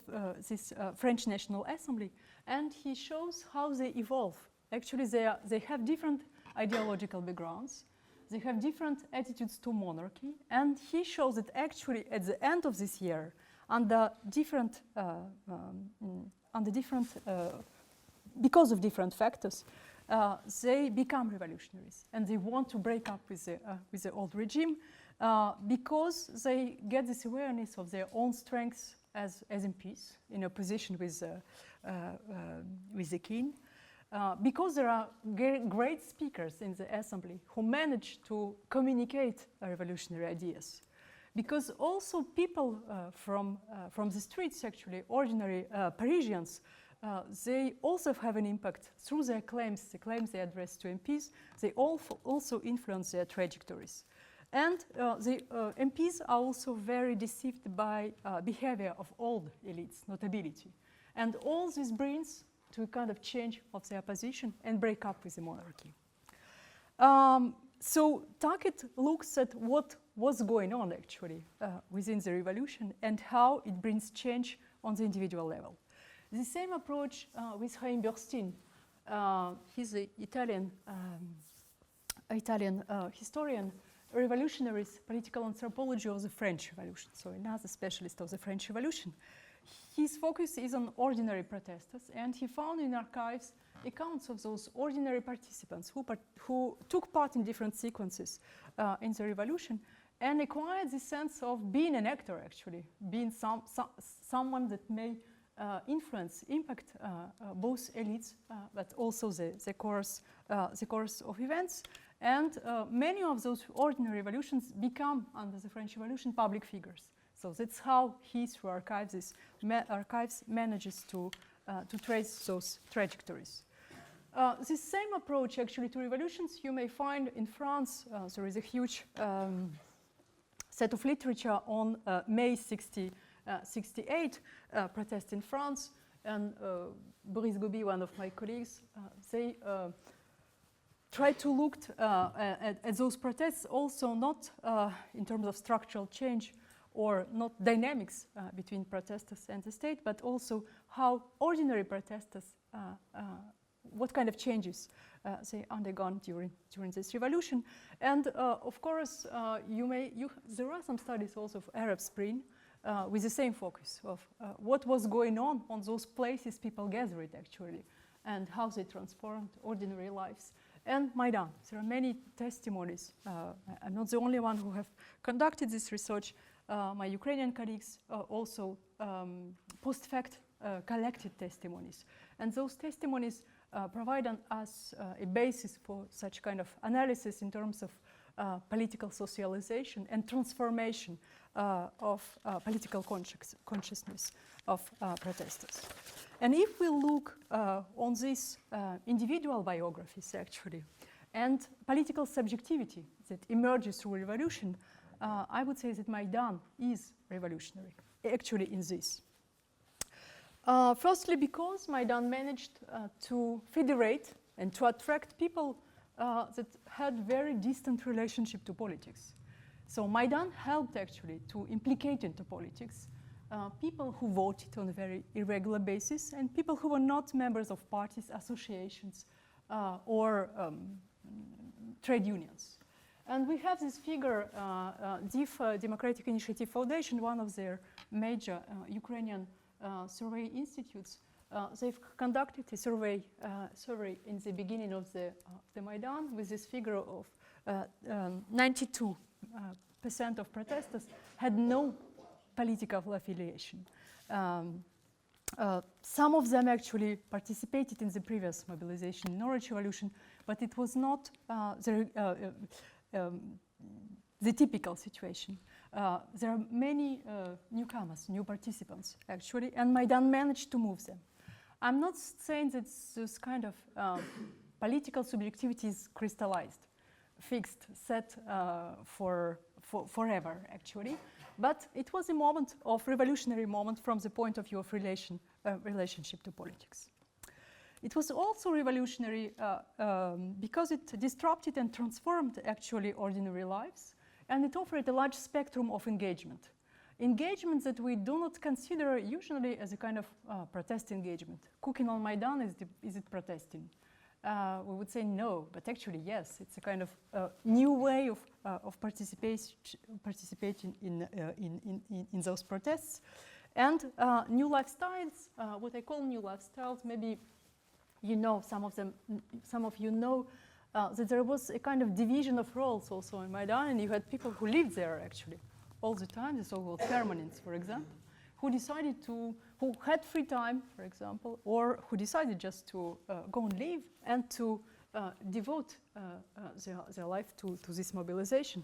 this French National Assembly, and he shows how they evolve. Actually, they have different ideological backgrounds, they have different attitudes to monarchy, and he shows that actually at the end of this year, because of different factors, they become revolutionaries and they want to break up with the old regime because they get this awareness of their own strengths as MPs in opposition with the king. Because there are great speakers in the assembly who manage to communicate revolutionary ideas. Because also people from the streets, actually, ordinary Parisians, they also have an impact through their claims, the claims they address to MPs, they also influence their trajectories. And the MPs are also very deceived by behavior of old elites, notability. And all this brings to a kind of change of their position and break up with the monarchy. So Tuckett looks at what was going on actually within the revolution and how it brings change on the individual level. The same approach with Chaim Burstein. He's an Italian historian, revolutionaries, political anthropology of the French Revolution, so another specialist of the French Revolution. His focus is on ordinary protesters, and he found in archives accounts of those ordinary participants who took part in different sequences in the revolution and acquired the sense of being an actor, actually, being someone that may influence, impact both elites, but also the course of events. And many of those ordinary revolutions become, under the French Revolution, public figures. So that's how he, through archives, manages to trace those trajectories. This same approach, actually, to revolutions you may find in France. There is a huge set of literature on May 68 protest in France, and Boris Gobi, one of my colleagues, they try to look at those protests also not in terms of structural change or not dynamics between protesters and the state, but also how ordinary protesters, what kind of changes they undergone during this revolution. And of course, there are some studies also of Arab Spring with the same focus of what was going on those places people gathered actually, and how they transformed ordinary lives. And Maidan, there are many testimonies. I'm not the only one who have conducted this research. My Ukrainian colleagues also post-fact collected testimonies. And those testimonies provide us a basis for such kind of analysis in terms of political socialization and transformation of political consciousness of protesters. And if we look on these individual biographies, actually, and political subjectivity that emerges through revolution, I would say that Maidan is revolutionary, actually, in this. Firstly, because Maidan managed to federate and to attract people that had very distant relationship to politics. So Maidan helped actually to implicate into politics people who voted on a very irregular basis and people who were not members of parties, associations, or trade unions. And we have this figure, DIF, Democratic Initiative Foundation, one of their major Ukrainian survey institutes. They've conducted a survey in the beginning of the Maidan with this figure of 92% of protesters had no political affiliation. Some of them actually participated in the previous mobilization in Orange Revolution, but it was not the typical situation. There are many newcomers, new participants, actually, and Maidan managed to move them. I'm not saying that this kind of political subjectivity is crystallized, fixed, set forever, actually. But it was a moment of revolutionary moment from the point of view of relationship to politics. It was also revolutionary because it disrupted and transformed actually ordinary lives, and it offered a large spectrum of engagement. Engagement that we do not consider usually as a kind of protest engagement. Cooking on Maidan, is it protesting? We would say no, but actually yes, it's a kind of new way of participating in those protests. And new lifestyles, what I call new lifestyles, maybe you know, some of you know that there was a kind of division of roles also in Maidan, and you had people who lived there actually all the time, the so-called permanents, for example, who had free time, for example, or who decided just to go and live and to devote their life to this mobilization.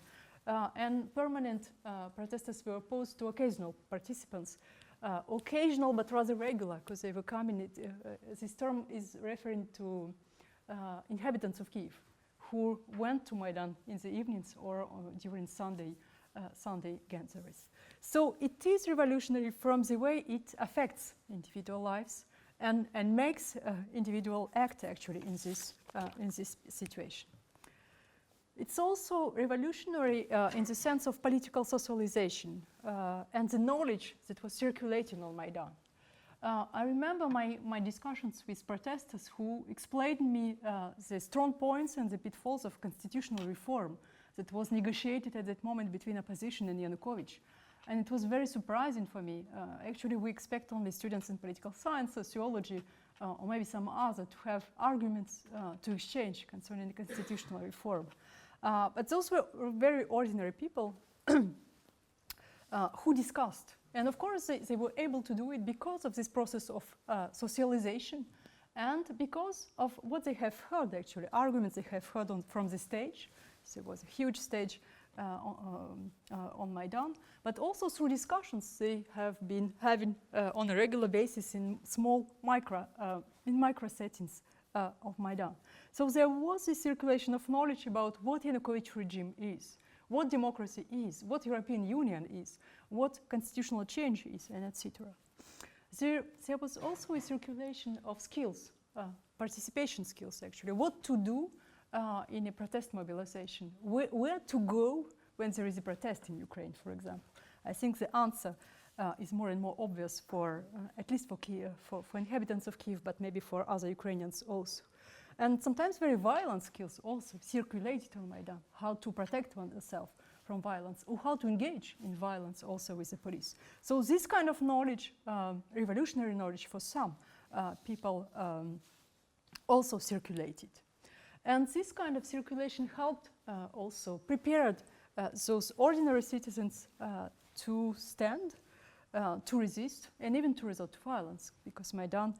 And permanent protesters were opposed to occasional participants. Occasional but rather regular, because they were coming, this term is referring to inhabitants of Kiev who went to Maidan in the evenings or during Sunday gatherings. So it is revolutionary from the way it affects individual lives and makes individual act actually in this situation. It's also revolutionary in the sense of political socialization and the knowledge that was circulating on Maidan. I remember my discussions with protesters who explained me the strong points and the pitfalls of constitutional reform that was negotiated at that moment between opposition and Yanukovych. And it was very surprising for me. Actually, we expect only students in political science, sociology, or maybe some other to have arguments to exchange concerning the constitutional reform. But those were very ordinary people who discussed. And of course, they were able to do it because of this process of socialization and because of what they have heard, actually, arguments they have heard from the stage. So it was a huge stage on Maidan, but also through discussions they have been having on a regular basis in small micro settings of Maidan. So there was a circulation of knowledge about what Yanukovych regime is, what democracy is, what European Union is, what constitutional change is, and etc. There was also a circulation of skills, participation skills actually, what to do in a protest mobilization, where to go when there is a protest in Ukraine, for example. I think the answer is more and more obvious for, at least for Kiev, for inhabitants of Kiev, but maybe for other Ukrainians also. And sometimes very violent skills also circulated on Maidan, how to protect oneself from violence, or how to engage in violence also with the police. So this kind of knowledge, revolutionary knowledge for some people also circulated. And this kind of circulation helped also prepared those ordinary citizens to stand, to resist, and even to resort to violence, because Maidan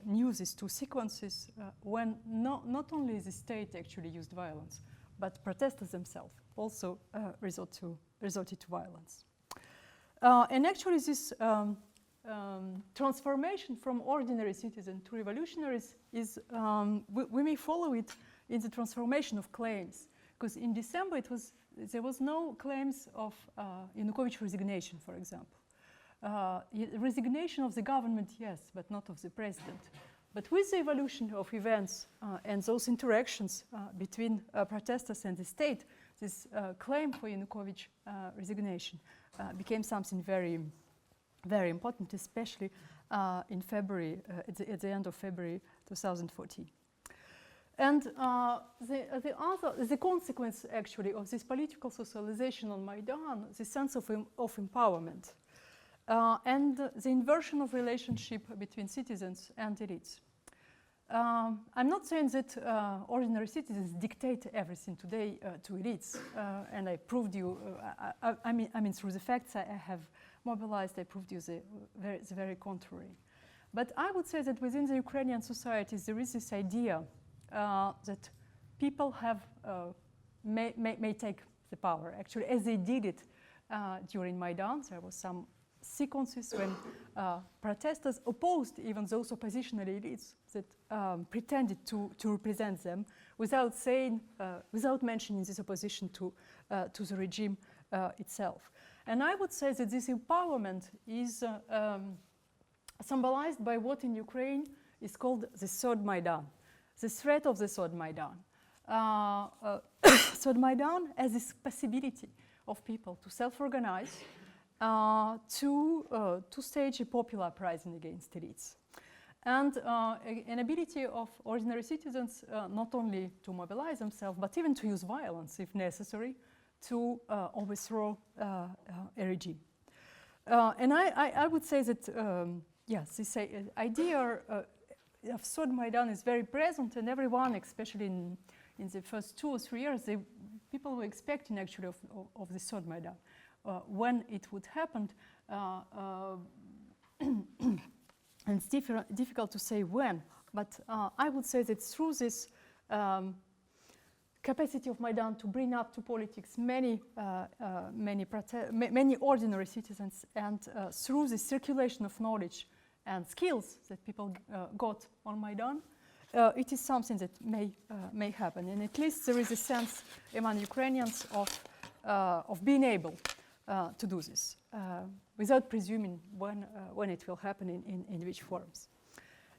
knew these two sequences when not only the state actually used violence, but protesters themselves also resorted to violence. And actually this transformation from ordinary citizen to revolutionaries is, we may follow it in the transformation of claims. Because in December there was no claims of Yanukovych resignation, for example. Resignation of the government, yes, but not of the president. But with the evolution of events and those interactions between protesters and the state, this claim for Yanukovych resignation became something very, very important, especially in February, at the end of February 2014. And the consequence, actually, of this political socialization on Maidan, the sense of empowerment, and the inversion of relationship between citizens and elites. I'm not saying that ordinary citizens dictate everything today to elites, and I proved you, I mean through the facts I have mobilized, I proved you the very contrary. But I would say that within the Ukrainian societies there is this idea that people have, may take the power, actually, as they did it during Maidan. There was some sequences when protesters opposed even those oppositional elites that pretended to represent them without saying, without mentioning this opposition to the regime itself. And I would say that this empowerment is symbolized by what in Ukraine is called the third Maidan, the threat of the third Maidan. Third Maidan has this possibility of people to self-organize, to stage a popular uprising against elites. And an ability of ordinary citizens not only to mobilize themselves, but even to use violence if necessary to overthrow a regime. And I would say that, yes, this idea of third Maidan is very present, and everyone, especially in the first 2 or 3 years, people were expecting actually of the third Maidan. When it would happen, and it's difficult to say when, but I would say that through this capacity of Maidan to bring up to politics many ordinary citizens, and through the circulation of knowledge and skills that people got on Maidan, it is something that may happen. And at least there is a sense among Ukrainians of being able to do this, without presuming when it will happen in which forms.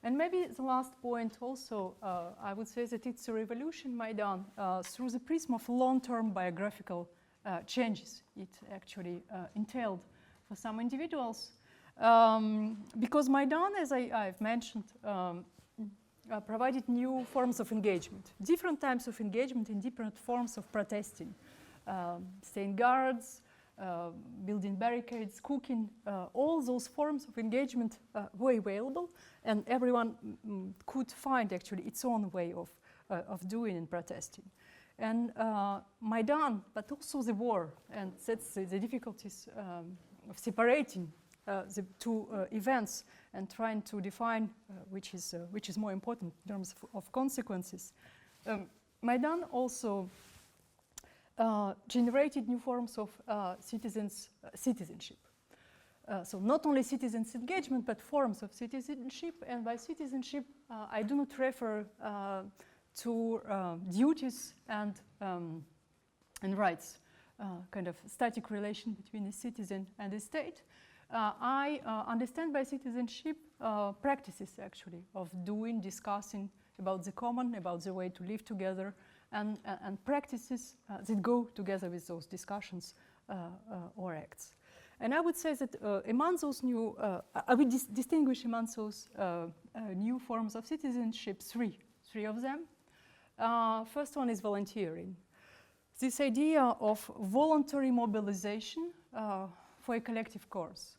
And maybe the last point also, I would say that it's a revolution Maidan through the prism of long-term biographical changes it actually entailed for some individuals. Because Maidan, as I've mentioned, provided new forms of engagement, different types of engagement in different forms of protesting, staying guards, building barricades, cooking, all those forms of engagement were available, and everyone could find actually its own way of doing and protesting. And Maidan, but also the war, and that's the difficulties of separating the two events and trying to define which is more important in terms of consequences. Maidan also generated new forms of citizenship. So not only citizens' engagement, but forms of citizenship. And by citizenship, I do not refer to duties and rights, kind of static relation between a citizen and the state. I understand by citizenship practices, actually, of doing, discussing about the common, about the way to live together, and practices that go together with those discussions or acts. And I would say that among those new, I would distinguish among those new forms of citizenship three of them. First one is volunteering. This idea of voluntary mobilization for a collective cause.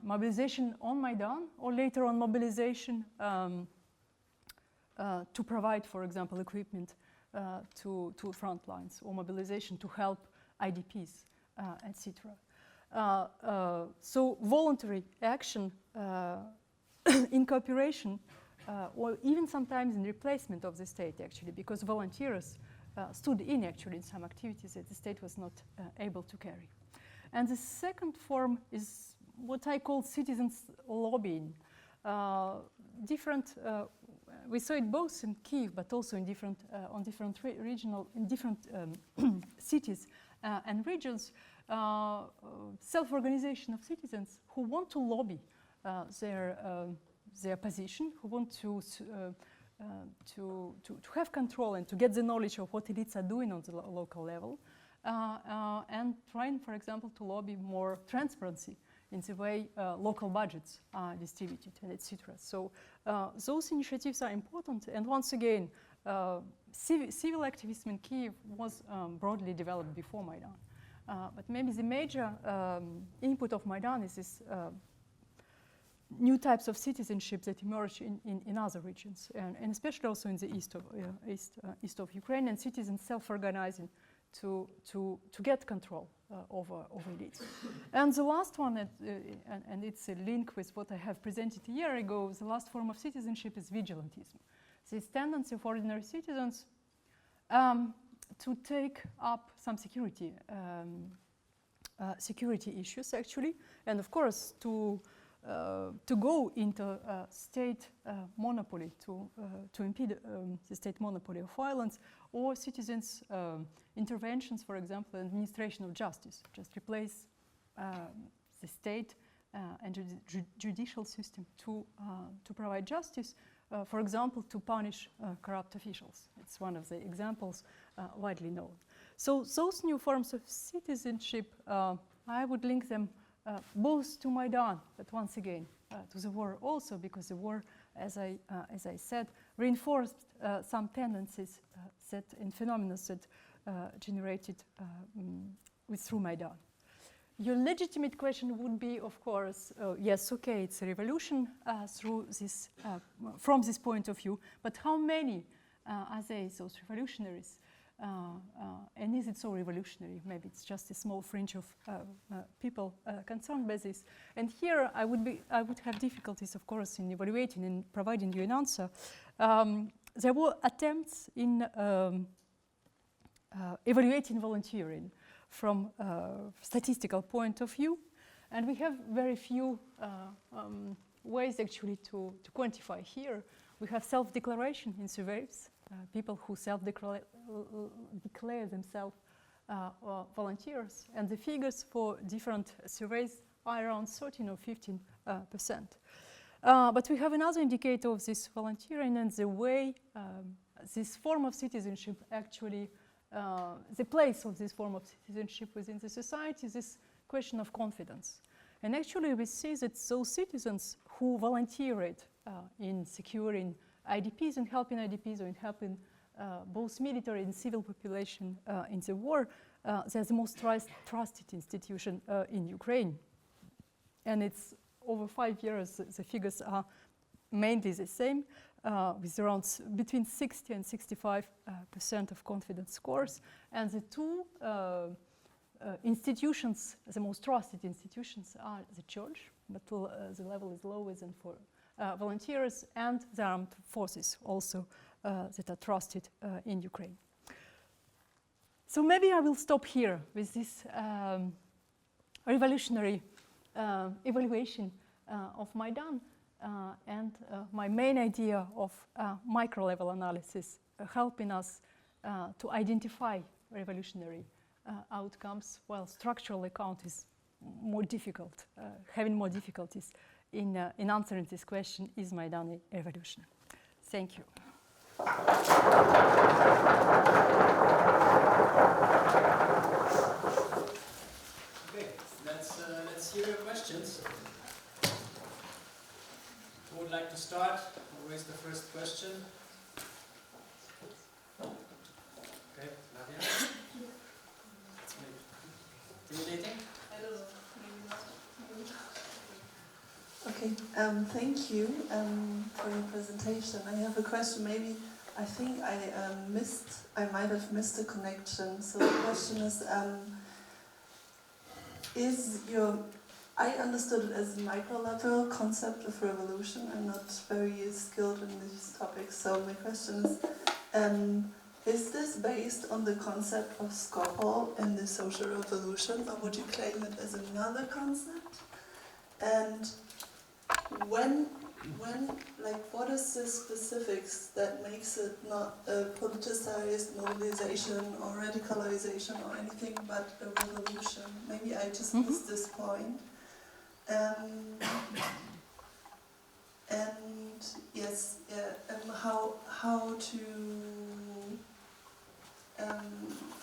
Mobilization on Maidan, or later on mobilization to provide, for example, equipment to front lines, or mobilization to help IDPs, etc. So voluntary action in cooperation, or even sometimes in replacement of the state, actually, because volunteers stood in, actually, in some activities that the state was not able to carry. And the second form is what I call citizens lobbying. We saw it both in Kiev, but also in different in different cities and regions. Self-organization of citizens who want to lobby their position, who want to have control and to get the knowledge of what elites are doing on the local level, and trying, for example, to lobby more transparency in the way local budgets are distributed, and etc. So those initiatives are important. And once again, civil activism in Kiev was broadly developed before Maidan. But maybe the major input of Maidan is this new types of citizenship that emerge in other regions, and especially also in the east of Ukraine, and citizens self-organizing to get control over elites. And the last one, and it's a link with what I have presented a year ago, the last form of citizenship is vigilantism. This tendency of ordinary citizens to take up some security issues, actually, and of course to go into state monopoly, to impede the state monopoly of violence, or citizens' interventions, for example, administration of justice, just replace the state and the judicial system to provide justice, for example, to punish corrupt officials. It's one of the examples widely known. So those new forms of citizenship, I would link them both to Maidan, but once again to the war also, because the war, as I said, reinforced some tendencies and phenomena that generated through Maidan. Your legitimate question would be, of course, yes, okay, it's a revolution from this point of view, but how many are they, those revolutionaries? And is it so revolutionary? Maybe it's just a small fringe of people concerned by this. And here I would have difficulties, of course, in evaluating and providing you an answer. There were attempts in evaluating volunteering from a statistical point of view, and we have very few ways actually to quantify here. We have self-declaration in surveys, people who self-declare themselves volunteers, and the figures for different surveys are around 13 or 15%. But we have another indicator of this volunteering and the way this form of citizenship actually, the place of this form of citizenship within the society is this question of confidence. And actually we see that those citizens who volunteered in securing IDPs and helping IDPs, or in helping both military and civil population in the war, they're the most trusted institution in Ukraine. And it's over 5 years, the figures are mainly the same, with around between 60 and 65% of confidence scores. And the two institutions, the most trusted institutions, are the church, but the level is lower than for volunteers, and the armed forces also that are trusted in Ukraine. So maybe I will stop here with this revolutionary evaluation of Maidan and my main idea of micro-level analysis helping us to identify revolutionary outcomes, while structural account is more difficult, having more difficulties in answering this question, is Maidan a revolution? Thank you. Okay, let's hear your questions. Who would like to start? Who raised the first question? Okay, Nadia. Intimidating? I don't know, maybe not. Okay, thank you for your presentation. I have a question. Maybe I think I might have missed a connection. So the question is I understood it as a micro-level concept of revolution. I'm not very skilled in these topics, so my question is this based on the concept of Skopol and the social revolution, or would you claim it as another concept? And when, like, what is the specifics that makes it not a politicized mobilization or radicalization or anything but a revolution? Maybe I just missed this point. And yes, how to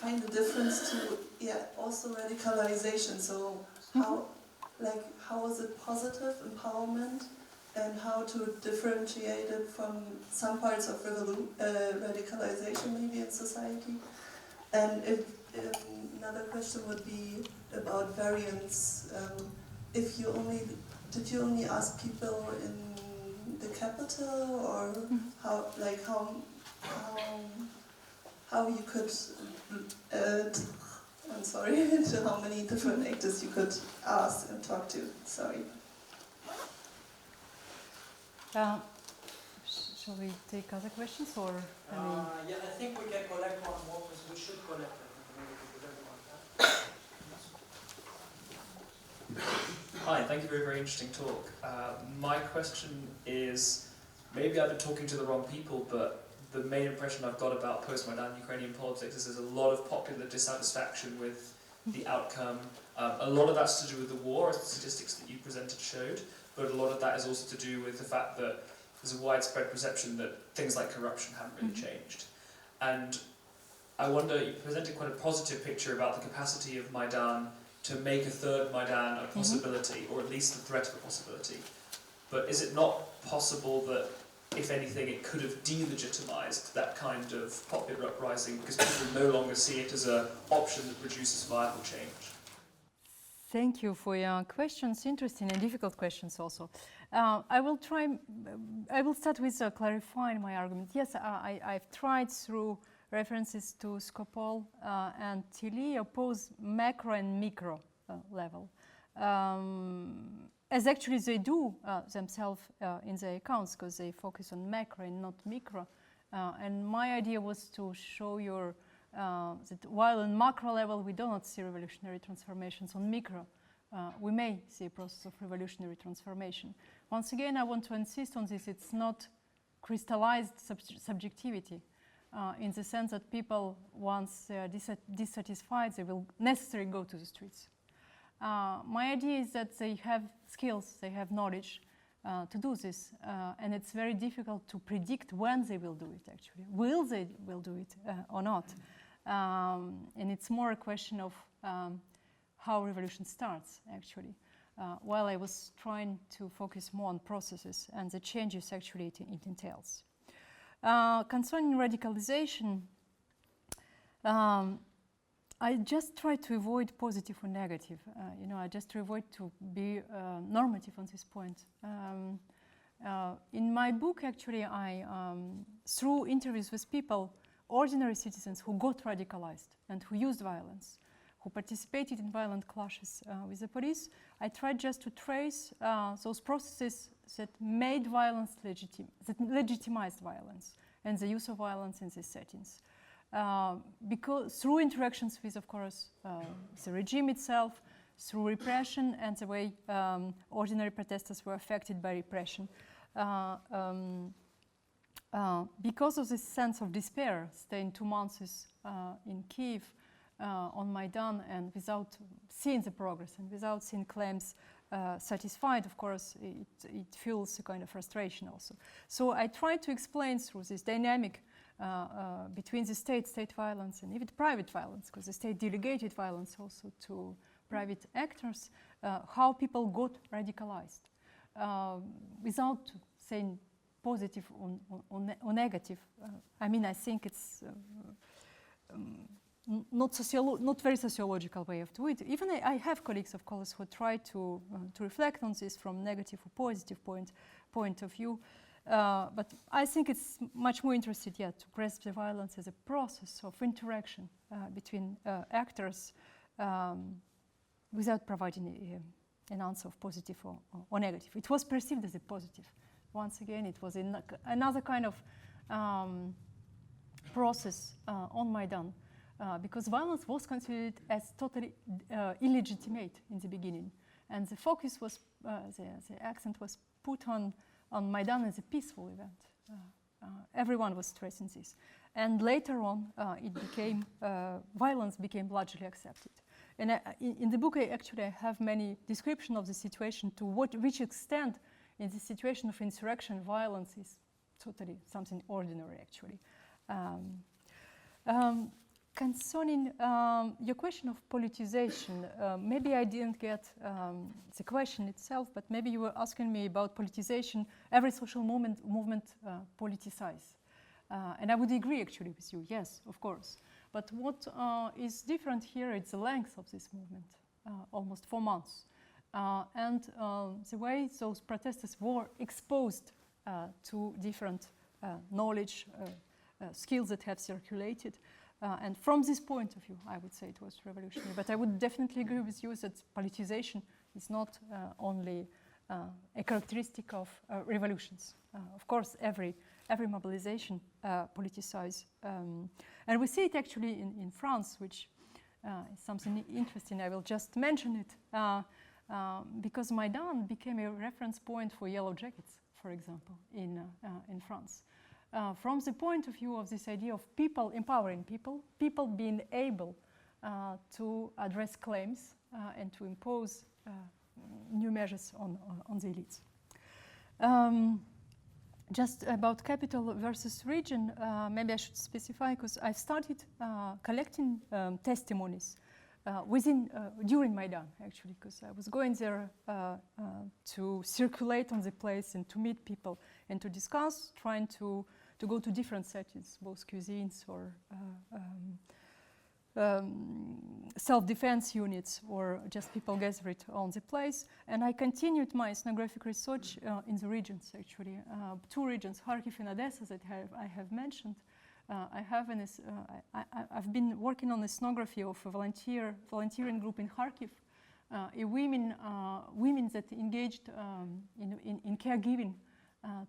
find the difference to also radicalization. So how is it positive empowerment, and how to differentiate it from some parts of radicalization maybe in society. And if another question would be about variance. If you did you only ask people in the capital, or how you could I'm sorry, to how many different actors you could ask and talk to? Sorry. Shall we take other questions, or? Yeah, I think we can collect one more, because we should collect it. Hi, thank you for a very interesting talk. My question is, maybe I've been talking to the wrong people, but the main impression I've got about post-Maidan Ukrainian politics is there's a lot of popular dissatisfaction with the outcome. A lot of that's to do with the war, as the statistics that you presented showed, but a lot of that is also to do with the fact that there's a widespread perception that things like corruption haven't really changed. And I wonder, you presented quite a positive picture about the capacity of Maidan to make a third Maidan a possibility, or at least the threat of a possibility. But is it not possible that, if anything, it could have delegitimized that kind of popular uprising, because people no longer see it as an option that produces viable change? Thank you for your questions, interesting and difficult questions also. I will start with clarifying my argument. Yes, I've tried through references to Skopol and Tilly oppose macro and micro level. As actually they do themselves in their accounts, because they focus on macro and not micro. And my idea was to show you that while on macro level we do not see revolutionary transformations, on micro we may see a process of revolutionary transformation. Once again, I want to insist on this. It's not crystallized subjectivity in the sense that people, once they are dissatisfied, they will necessarily go to the streets. My idea is that they have skills, they have knowledge to do this, and it's very difficult to predict when they will do it, actually. Will they do it or not? And it's more a question of how revolution starts, actually. While I was trying to focus more on processes and the changes actually it entails. Concerning radicalization, I just try to avoid positive or negative. I just avoid to be normative on this point. In my book, actually, I, through interviews with people, ordinary citizens who got radicalized and who used violence, who participated in violent clashes with the police, I tried just to trace those processes that made violence that legitimized violence and the use of violence in these settings. Because through interactions with, of course, the regime itself, through repression and the way ordinary protesters were affected by repression. Because of this sense of despair, staying 2 months in Kiev on Maidan and without seeing the progress and without seeing claims satisfied, of course, it fuels a kind of frustration also. So I tried to explain through this dynamic between the state violence and even private violence, because the state delegated violence also to private actors, how people got radicalized without saying positive or negative. I mean, I think it's not very sociological way of doing it. Even I have colleagues, of course, who try to reflect on this from negative or positive point of view. But I think it's much more interested yet to grasp the violence as a process of interaction between actors without providing an answer of positive or negative. It was perceived as a positive. Once again, it was another kind of process on Maidan because violence was considered as totally illegitimate in the beginning. And the focus was the accent was put on Maidan as a peaceful event. Everyone was stressing this. And later on, violence became largely accepted. And in the book, I have many descriptions of the situation, to which extent in the situation of insurrection, violence is totally something ordinary, actually. Concerning your question of politicization, maybe I didn't get the question itself, but maybe you were asking me about politicization. Every social movement politicizes. And I would agree actually with you, yes, of course. But what is different here is the length of this movement, almost 4 months. And the way those protesters were exposed to different knowledge, skills that have circulated. And from this point of view, I would say it was revolutionary. But I would definitely agree with you that politicization is not only a characteristic of revolutions. Of course, every mobilization politicizes. And we see it actually in France, which is something interesting. I will just mention it. Because Maidan became a reference point for yellow jackets, for example, in France. From the point of view of this idea of people empowering people being able to address claims and to impose new measures on the elites. Just about capital versus region, maybe I should specify, because I started collecting testimonies during Maidan, actually, because I was going there to circulate on the place and to meet people and to discuss, trying to go to different settings, both cuisines or self-defense units, or just people gathered on the place. And I continued my ethnographic research in the regions, actually. 2 regions, Kharkiv and Odessa, that I have mentioned. I've been working on ethnography of a volunteering group in Kharkiv, women that engaged in caregiving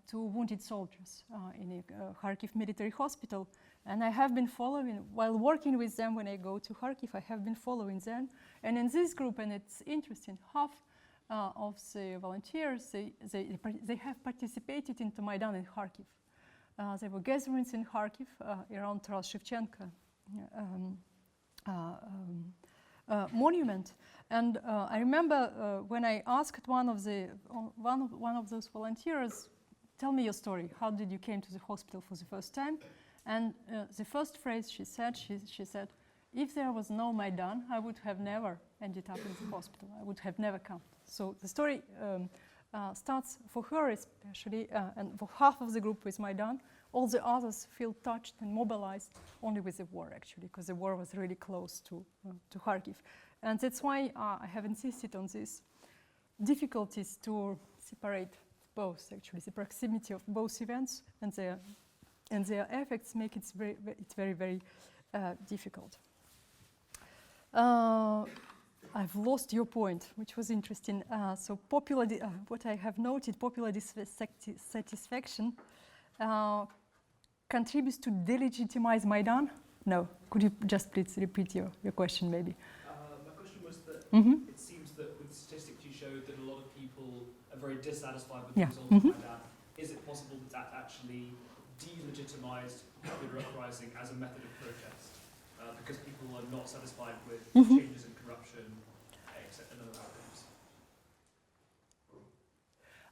to wounded soldiers in a Kharkiv military hospital. And I have been following, while working with them when I go to Kharkiv, I have been following them. And in this group, and it's interesting, half of the volunteers, they have participated in the Maidan in Kharkiv. There were gatherings in Kharkiv around Taras Shevchenko monument. And I remember when I asked one of those volunteers, tell me your story. How did you came to the hospital for the first time? And the first phrase she said, if there was no Maidan, I would have never ended up in the hospital. I would have never come. So the story starts for her especially, and for half of the group with Maidan. All the others feel touched and mobilized only with the war, actually, because the war was really close to Kharkiv. And that's why I have insisted on these difficulties to separate both, actually. The proximity of both events and their effects make it very, very difficult. I've lost your point, which was interesting. So what I have noted, popular dissatisfaction contributes to delegitimize Maidan? No. Could you just please repeat your question, maybe? My question was that Mm-hmm. it seems that with the statistics you showed that a lot of people are very dissatisfied with Yeah. the result Mm-hmm. of Maidan. Is it possible that actually delegitimized popular uprising as a method of protest? Because people are not satisfied with Mm-hmm. changes in corruption, and other outcomes.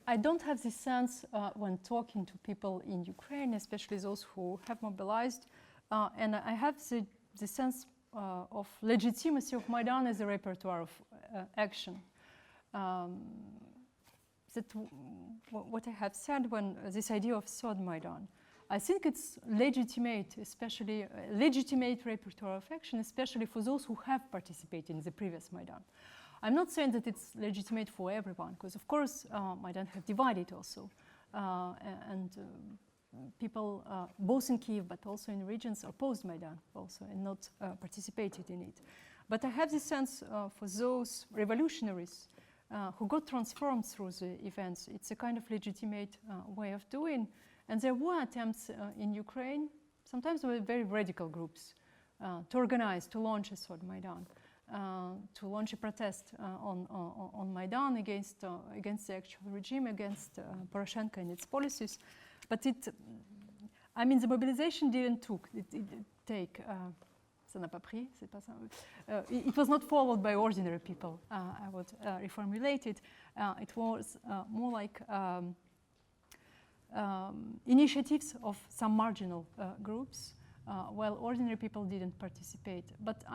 I don't have the sense when talking to people in Ukraine, especially those who have mobilized, and I have the sense of legitimacy of Maidan as a repertoire of action. What I have said when this idea of third Maidan, I think it's legitimate, especially legitimate repertoire of action, especially for those who have participated in the previous Maidan. I'm not saying that it's legitimate for everyone, because of course Maidan have divided also, and people both in Kyiv but also in regions opposed Maidan also and not participated in it. But I have this sense for those revolutionaries who got transformed through the events, it's a kind of legitimate way of doing. And there were attempts in Ukraine, sometimes with very radical groups, to organize, to launch a sort of Maidan. to launch a protest on Maidan against the actual regime, against Poroshenko and its policies. But the mobilization didn't take. Ça n'a pas pris, c'est pas ça. It was not followed by ordinary people. I would reformulate it. It was more like initiatives of some marginal groups, while ordinary people didn't participate. But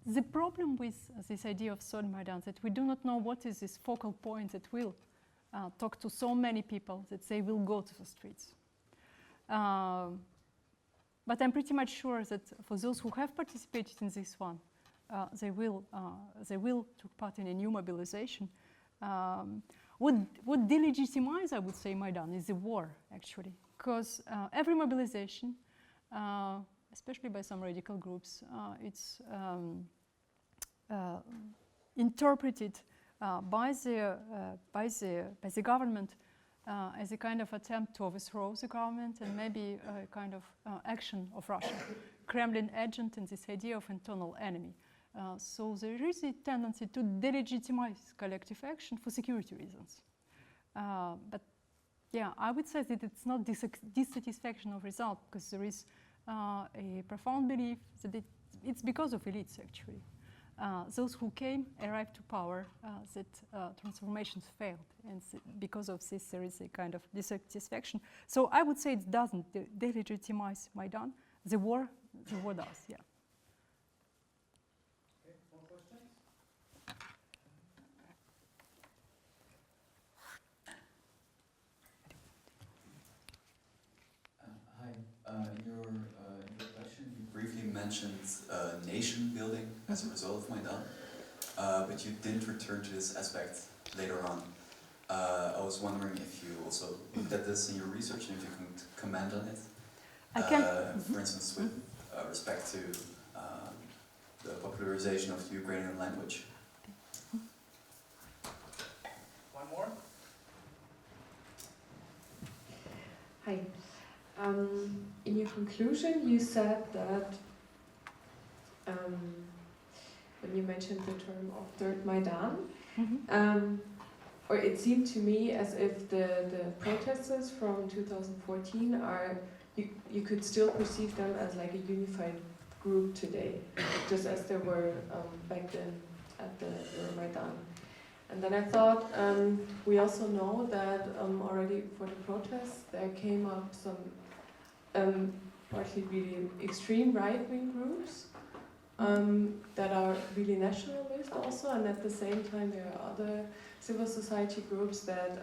the problem with this idea of Solid Maidan is that we do not know what is this focal point that will talk to so many people that they will go to the streets. But I'm pretty much sure that for those who have participated in this one, they will take part in a new mobilization. What delegitimize, I would say, Maidan is the war, actually, because every mobilization, especially by some radical groups, it's interpreted by the government as a kind of attempt to overthrow the government and maybe a kind of action of Russia. Kremlin agent and this idea of internal enemy. So there is a tendency to delegitimize collective action for security reasons. But yeah, I would say that it's not dissatisfaction of result, because there is a profound belief that it's because of elites, actually. Those who came arrived to power, that transformations failed, and because of this there is a kind of dissatisfaction. So I would say it doesn't delegitimize Maidan. The war does, yeah. Okay, more questions? Hi. In your introduction, you briefly mentioned nation building as a result of Maidan, but you didn't return to this aspect later on. I was wondering if you also looked at this in your research and if you can comment on it. For instance, with respect to the popularization of the Ukrainian language. One more? Hi. In your conclusion, you said that when you mentioned the term of Third Maidan, or it seemed to me as if the protesters from 2014 you could still perceive them as like a unified group today, just as they were back then at the Maidan. And then I thought, we also know that already for the protests there came up some partly really extreme right-wing groups that are really nationalist also, and at the same time there are other civil society groups that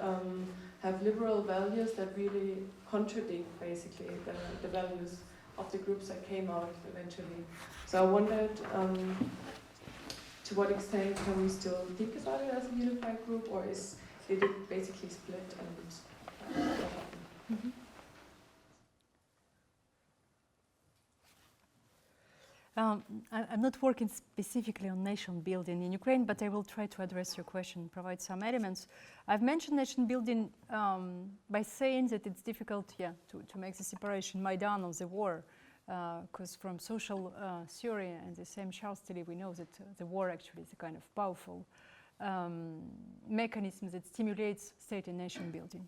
have liberal values that really contradict basically the values of the groups that came out eventually. So I wondered to what extent can we still think about it as a unified group, or did it basically split and what happened? I'm not working specifically on nation building in Ukraine, but I will try to address your question, provide some elements. I've mentioned nation building by saying that it's difficult, to make the separation Maidan of the war, because from social theory and the same Charles Tilly, we know that the war actually is a kind of powerful mechanism that stimulates state and nation building.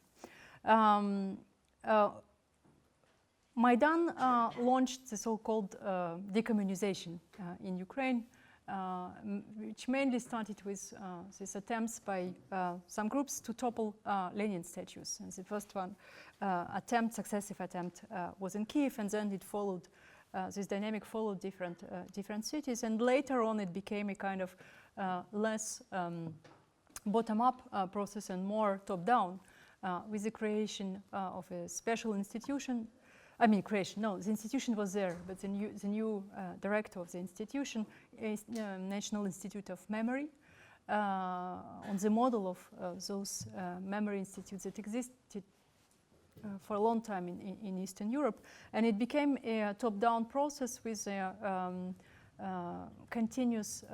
Maidan launched the so-called decommunization in Ukraine, which mainly started with these attempts by some groups to topple Lenin statues. And the first one, successive attempt, was in Kiev, and then it followed, this dynamic followed different cities, and later on it became a kind of less bottom-up process and more top-down, with the creation of a special institution. The institution was there, but the new director of the institution is National Institute of Memory, on the model of those memory institutes that existed for a long time in Eastern Europe. And it became a top-down process with a continuous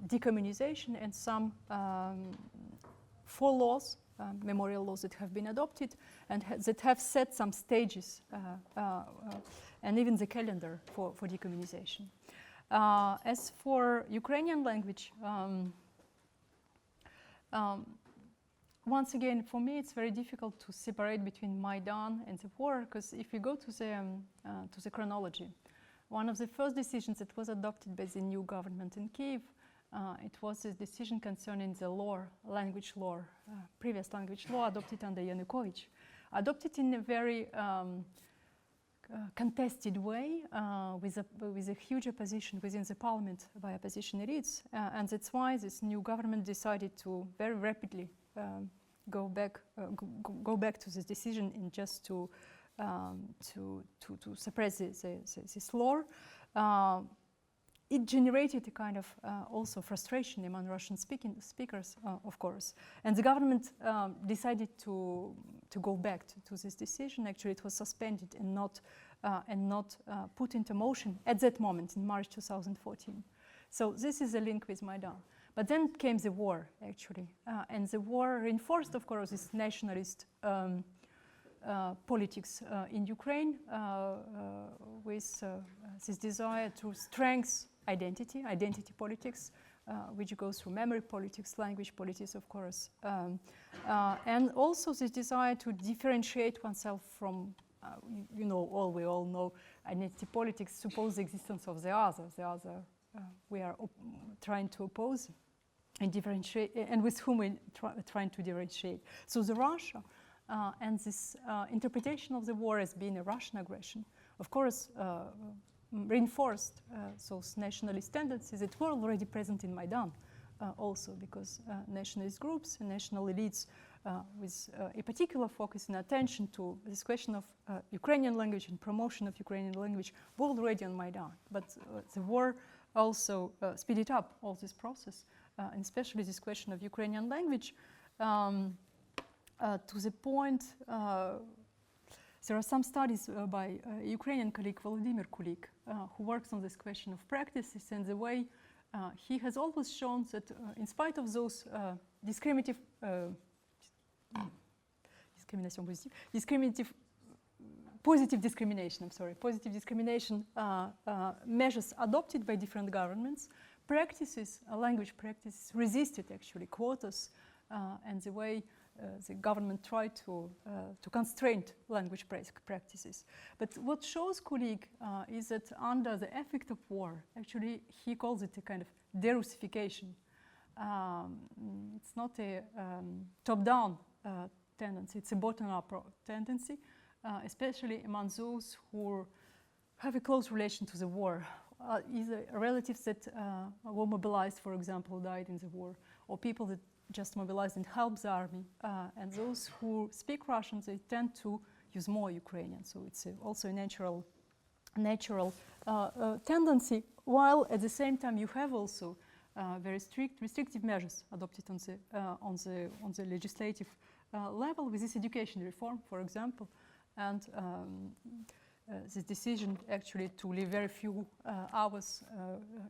decommunization and some 4 laws, memorial laws that have been adopted and that have set some stages and even the calendar for decommunization. As for Ukrainian language, once again, for me, it's very difficult to separate between Maidan and the war, because if you go to the chronology, one of the first decisions that was adopted by the new government in Kiev, it was a decision concerning the law, language law, previous language law adopted under Yanukovych, adopted in a very contested way, with a huge opposition within the parliament by opposition elites, and that's why this new government decided to very rapidly go back to this decision and just to suppress this law. It generated a kind of also frustration among Russian speakers, of course, and the government decided to go back to this decision. Actually, it was suspended and not put into motion at that moment in March 2014. So this is a link with Maidan. But then came the war, actually, and the war reinforced, of course, this nationalist politics in Ukraine with this desire to strengthen identity politics, which goes through memory politics, language politics, of course, and also this desire to differentiate oneself from, we all know identity politics suppose the existence of the other we are trying to oppose and differentiate, and with whom we're trying to differentiate. So the Russia and this interpretation of the war as being a Russian aggression, of course, reinforced those nationalist tendencies that were already present in Maidan also, because nationalist groups and national elites with a particular focus and attention to this question of Ukrainian language and promotion of Ukrainian language were already on Maidan. But the war also speeded up all this process, and especially this question of Ukrainian language, to the point there are some studies by a Ukrainian colleague, Volodymyr Kulik, who works on this question of practices, and the way he has always shown that in spite of those positive discrimination measures adopted by different governments, language practices resisted actually quotas and the way the government tried to constrain language practices. But what shows Kulik is that under the effect of war, actually he calls it a kind of derussification. It's not a top-down tendency, it's a bottom-up tendency, especially among those who have a close relation to the war, either relatives that were mobilized, for example, died in the war, or people that just mobilized and helped the army, and those who speak Russian, they tend to use more Ukrainian. So it's also a natural tendency, while at the same time you have also very strict restrictive measures adopted on the legislative level with this education reform, for example, and this decision actually to leave very few hours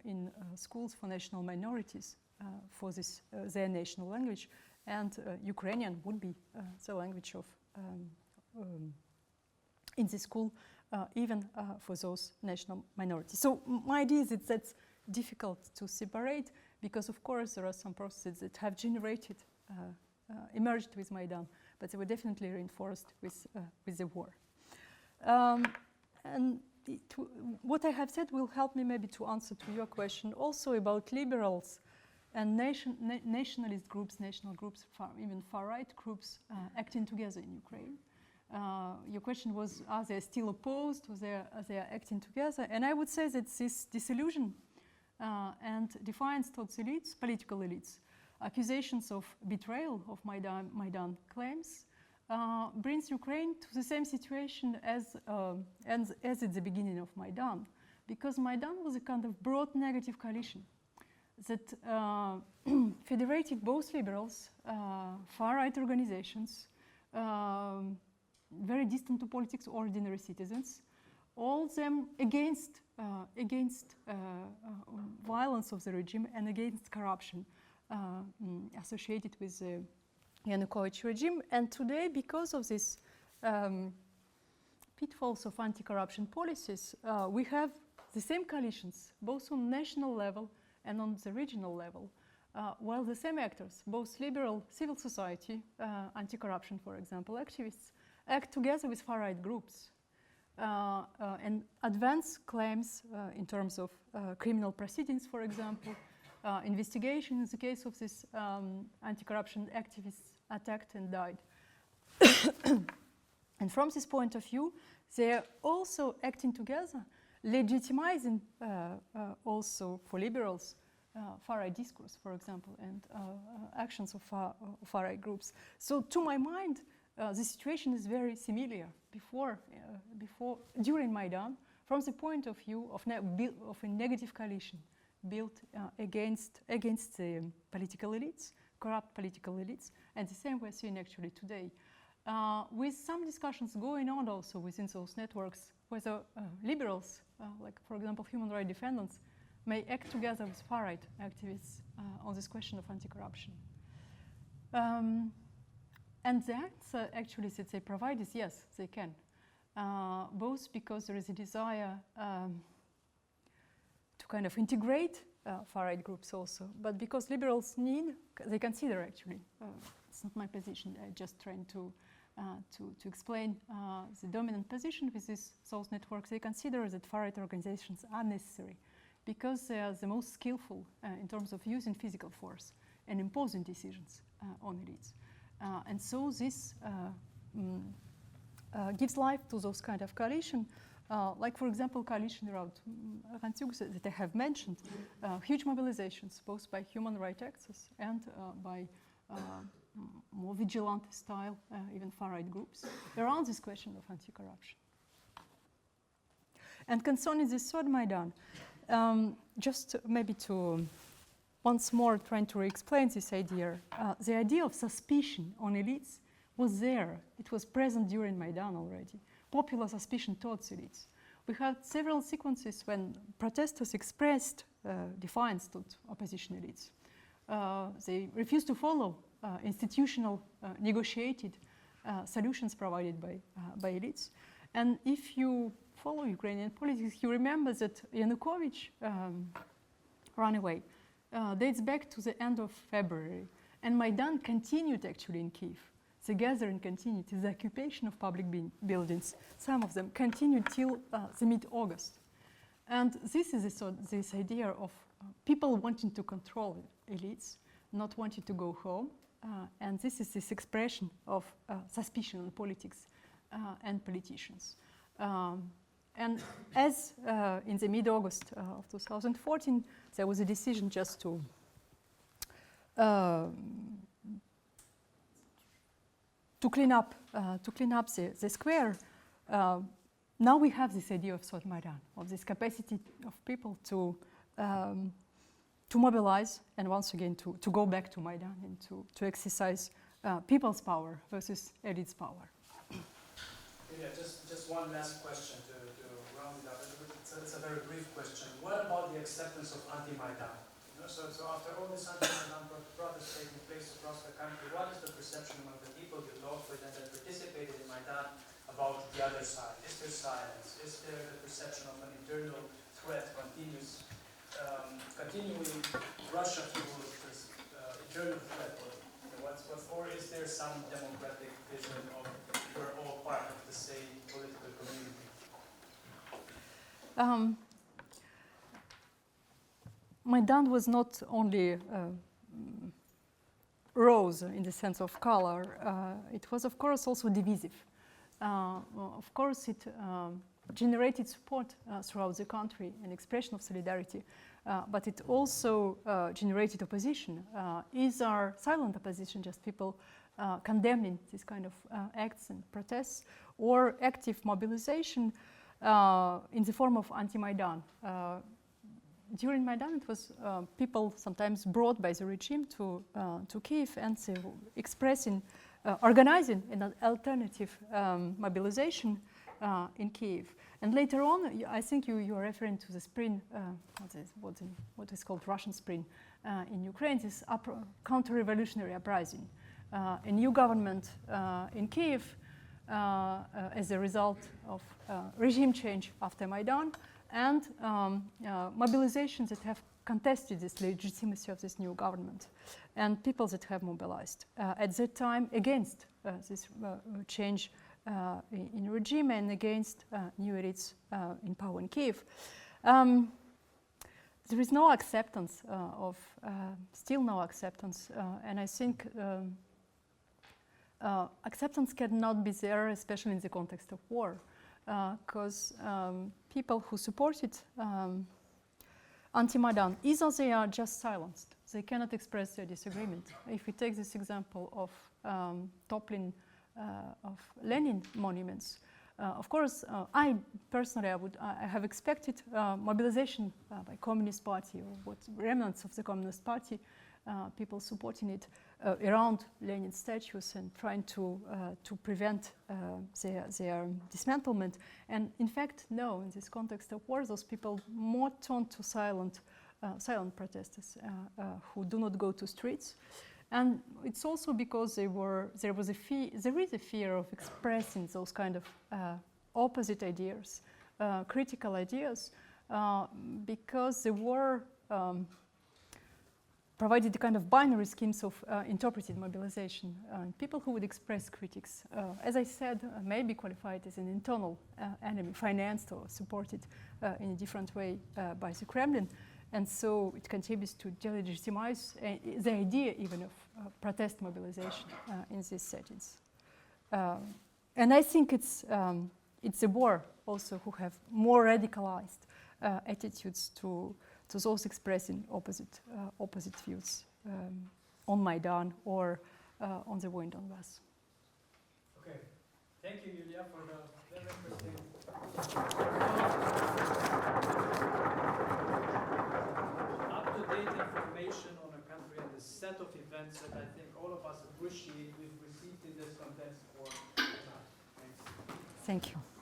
in schools for national minorities for their national language, and Ukrainian would be the language of in the school, even for those national minorities. So my idea is that that's difficult to separate, because of course there are some processes that have emerged with Maidan, but they were definitely reinforced with the war. And what I have said will help me maybe to answer to your question also about liberals and nationalist groups, national groups, even far-right groups acting together in Ukraine. Your question was, are they still opposed, or are they acting together? And I would say that this disillusion and defiance towards elites, political elites, accusations of betrayal of Maidan claims, brings Ukraine to the same situation as at the beginning of Maidan, because Maidan was a kind of broad negative coalition that federated both liberals, far-right organizations, very distant to politics, ordinary citizens, all of them against violence of the regime and against corruption associated with the Yanukovych regime. And today, because of these pitfalls of anti-corruption policies, we have the same coalitions, both on national level and on the regional level, while the same actors, both liberal civil society, anti-corruption, for example, activists, act together with far-right groups and advance claims in terms of criminal proceedings, for example, investigation in the case of this anti-corruption activists attacked and died. And from this point of view, they are also acting together, legitimizing also for liberals far-right discourse, for example, and actions of far-right groups. So to my mind, the situation is very similar during Maidan, from the point of view of a negative coalition built against the political elites, corrupt political elites, and the same we're seeing actually today. With some discussions going on also within those networks, whether liberals, like for example human rights defenders, may act together with far-right activists on this question of anti-corruption. And the answer actually that they provide is yes, they can. Both because there is a desire to kind of integrate far-right groups also, but because liberals they consider actually, it's not my position, I'm just trying to explain the dominant position with those networks. They consider that far-right organizations are necessary because they are the most skillful in terms of using physical force and imposing decisions on elites. And so this gives life to those kind of coalition, like for example coalition around Rantzug that I have mentioned, huge mobilizations both by human rights actors and by more vigilante style, even far-right groups, around this question of anti-corruption. And concerning this third Maidan, just maybe to once more trying to re-explain this idea, the idea of suspicion on elites was there. It was present during Maidan already. Popular suspicion towards elites. We had several sequences when protesters expressed defiance to opposition elites. They refused to follow institutional negotiated solutions provided by elites. And if you follow Ukrainian politics, you remember that Yanukovych ran away. Dates back to the end of February. And Maidan continued actually in Kyiv. The gathering continued, the occupation of public buildings, some of them continued till the mid-August. And this is this idea of people wanting to control elites, not wanting to go home. And this is this expression of suspicion on politics and politicians. And as in the mid-August of 2014, there was a decision just to clean up the square. Now we have this idea of Sot Maidan, of this capacity of people to mobilize and once again to go back to Maidan and to exercise people's power versus elites' power. Yeah, just one last question to round it up. It's a very brief question. What about the acceptance of anti-Maidan? So after all this anti-Maidan protests taking place across the country, what is the perception among the people you talked with and that participated in Maidan about the other side? Is there silence? Is there the perception of an internal threat, continuing Russia fuels this internal threat? Or is there some democratic vision of we're all part of the same political community? Maidan was not only rose in the sense of color, it was of course also divisive. Of course it generated support throughout the country, an expression of solidarity, but it also generated opposition, either silent opposition, just people condemning this kind of acts and protests, or active mobilization in the form of anti-Maidan. During Maidan, it was people sometimes brought by the regime to Kyiv and expressing, organizing an alternative mobilization in Kyiv. And later on, I think you are referring to the spring, what is called Russian Spring in Ukraine, this counter-revolutionary uprising. A new government in Kyiv as a result of regime change after Maidan, and mobilizations that have contested this legitimacy of this new government, and people that have mobilized at that time against this change in regime and against new elites in power in Kiev. There is no acceptance still no acceptance, and I think acceptance cannot be there, especially in the context of war, because people who supported anti-Maidan, either they are just silenced, they cannot express their disagreement. If we take this example of toppling of Lenin monuments, of course, I personally, I have expected mobilization by Communist Party or what remnants of the Communist Party, people supporting it around Lenin statues and trying to prevent their dismantlement. And in fact, no, in this context of war, those people more turn to silent protesters who do not go to streets. And it's also because there is a fear of expressing those kind of opposite ideas, critical ideas, because the war provided a kind of binary schemes of interpreted mobilization. People who would express critics, as I said, may be qualified as an internal enemy, financed or supported in a different way by the Kremlin. And so it contributes to delegitimize the idea even of protest mobilization in these settings. And I think it's the war also who have more radicalized attitudes to those expressing opposite views on Maidan or on the war in Donbass. Okay, thank you, Ioulia, for the very interesting. Up-to-date information on a country and the set of events that I think all of us appreciate we've received in this context for now. Thanks. Thank you.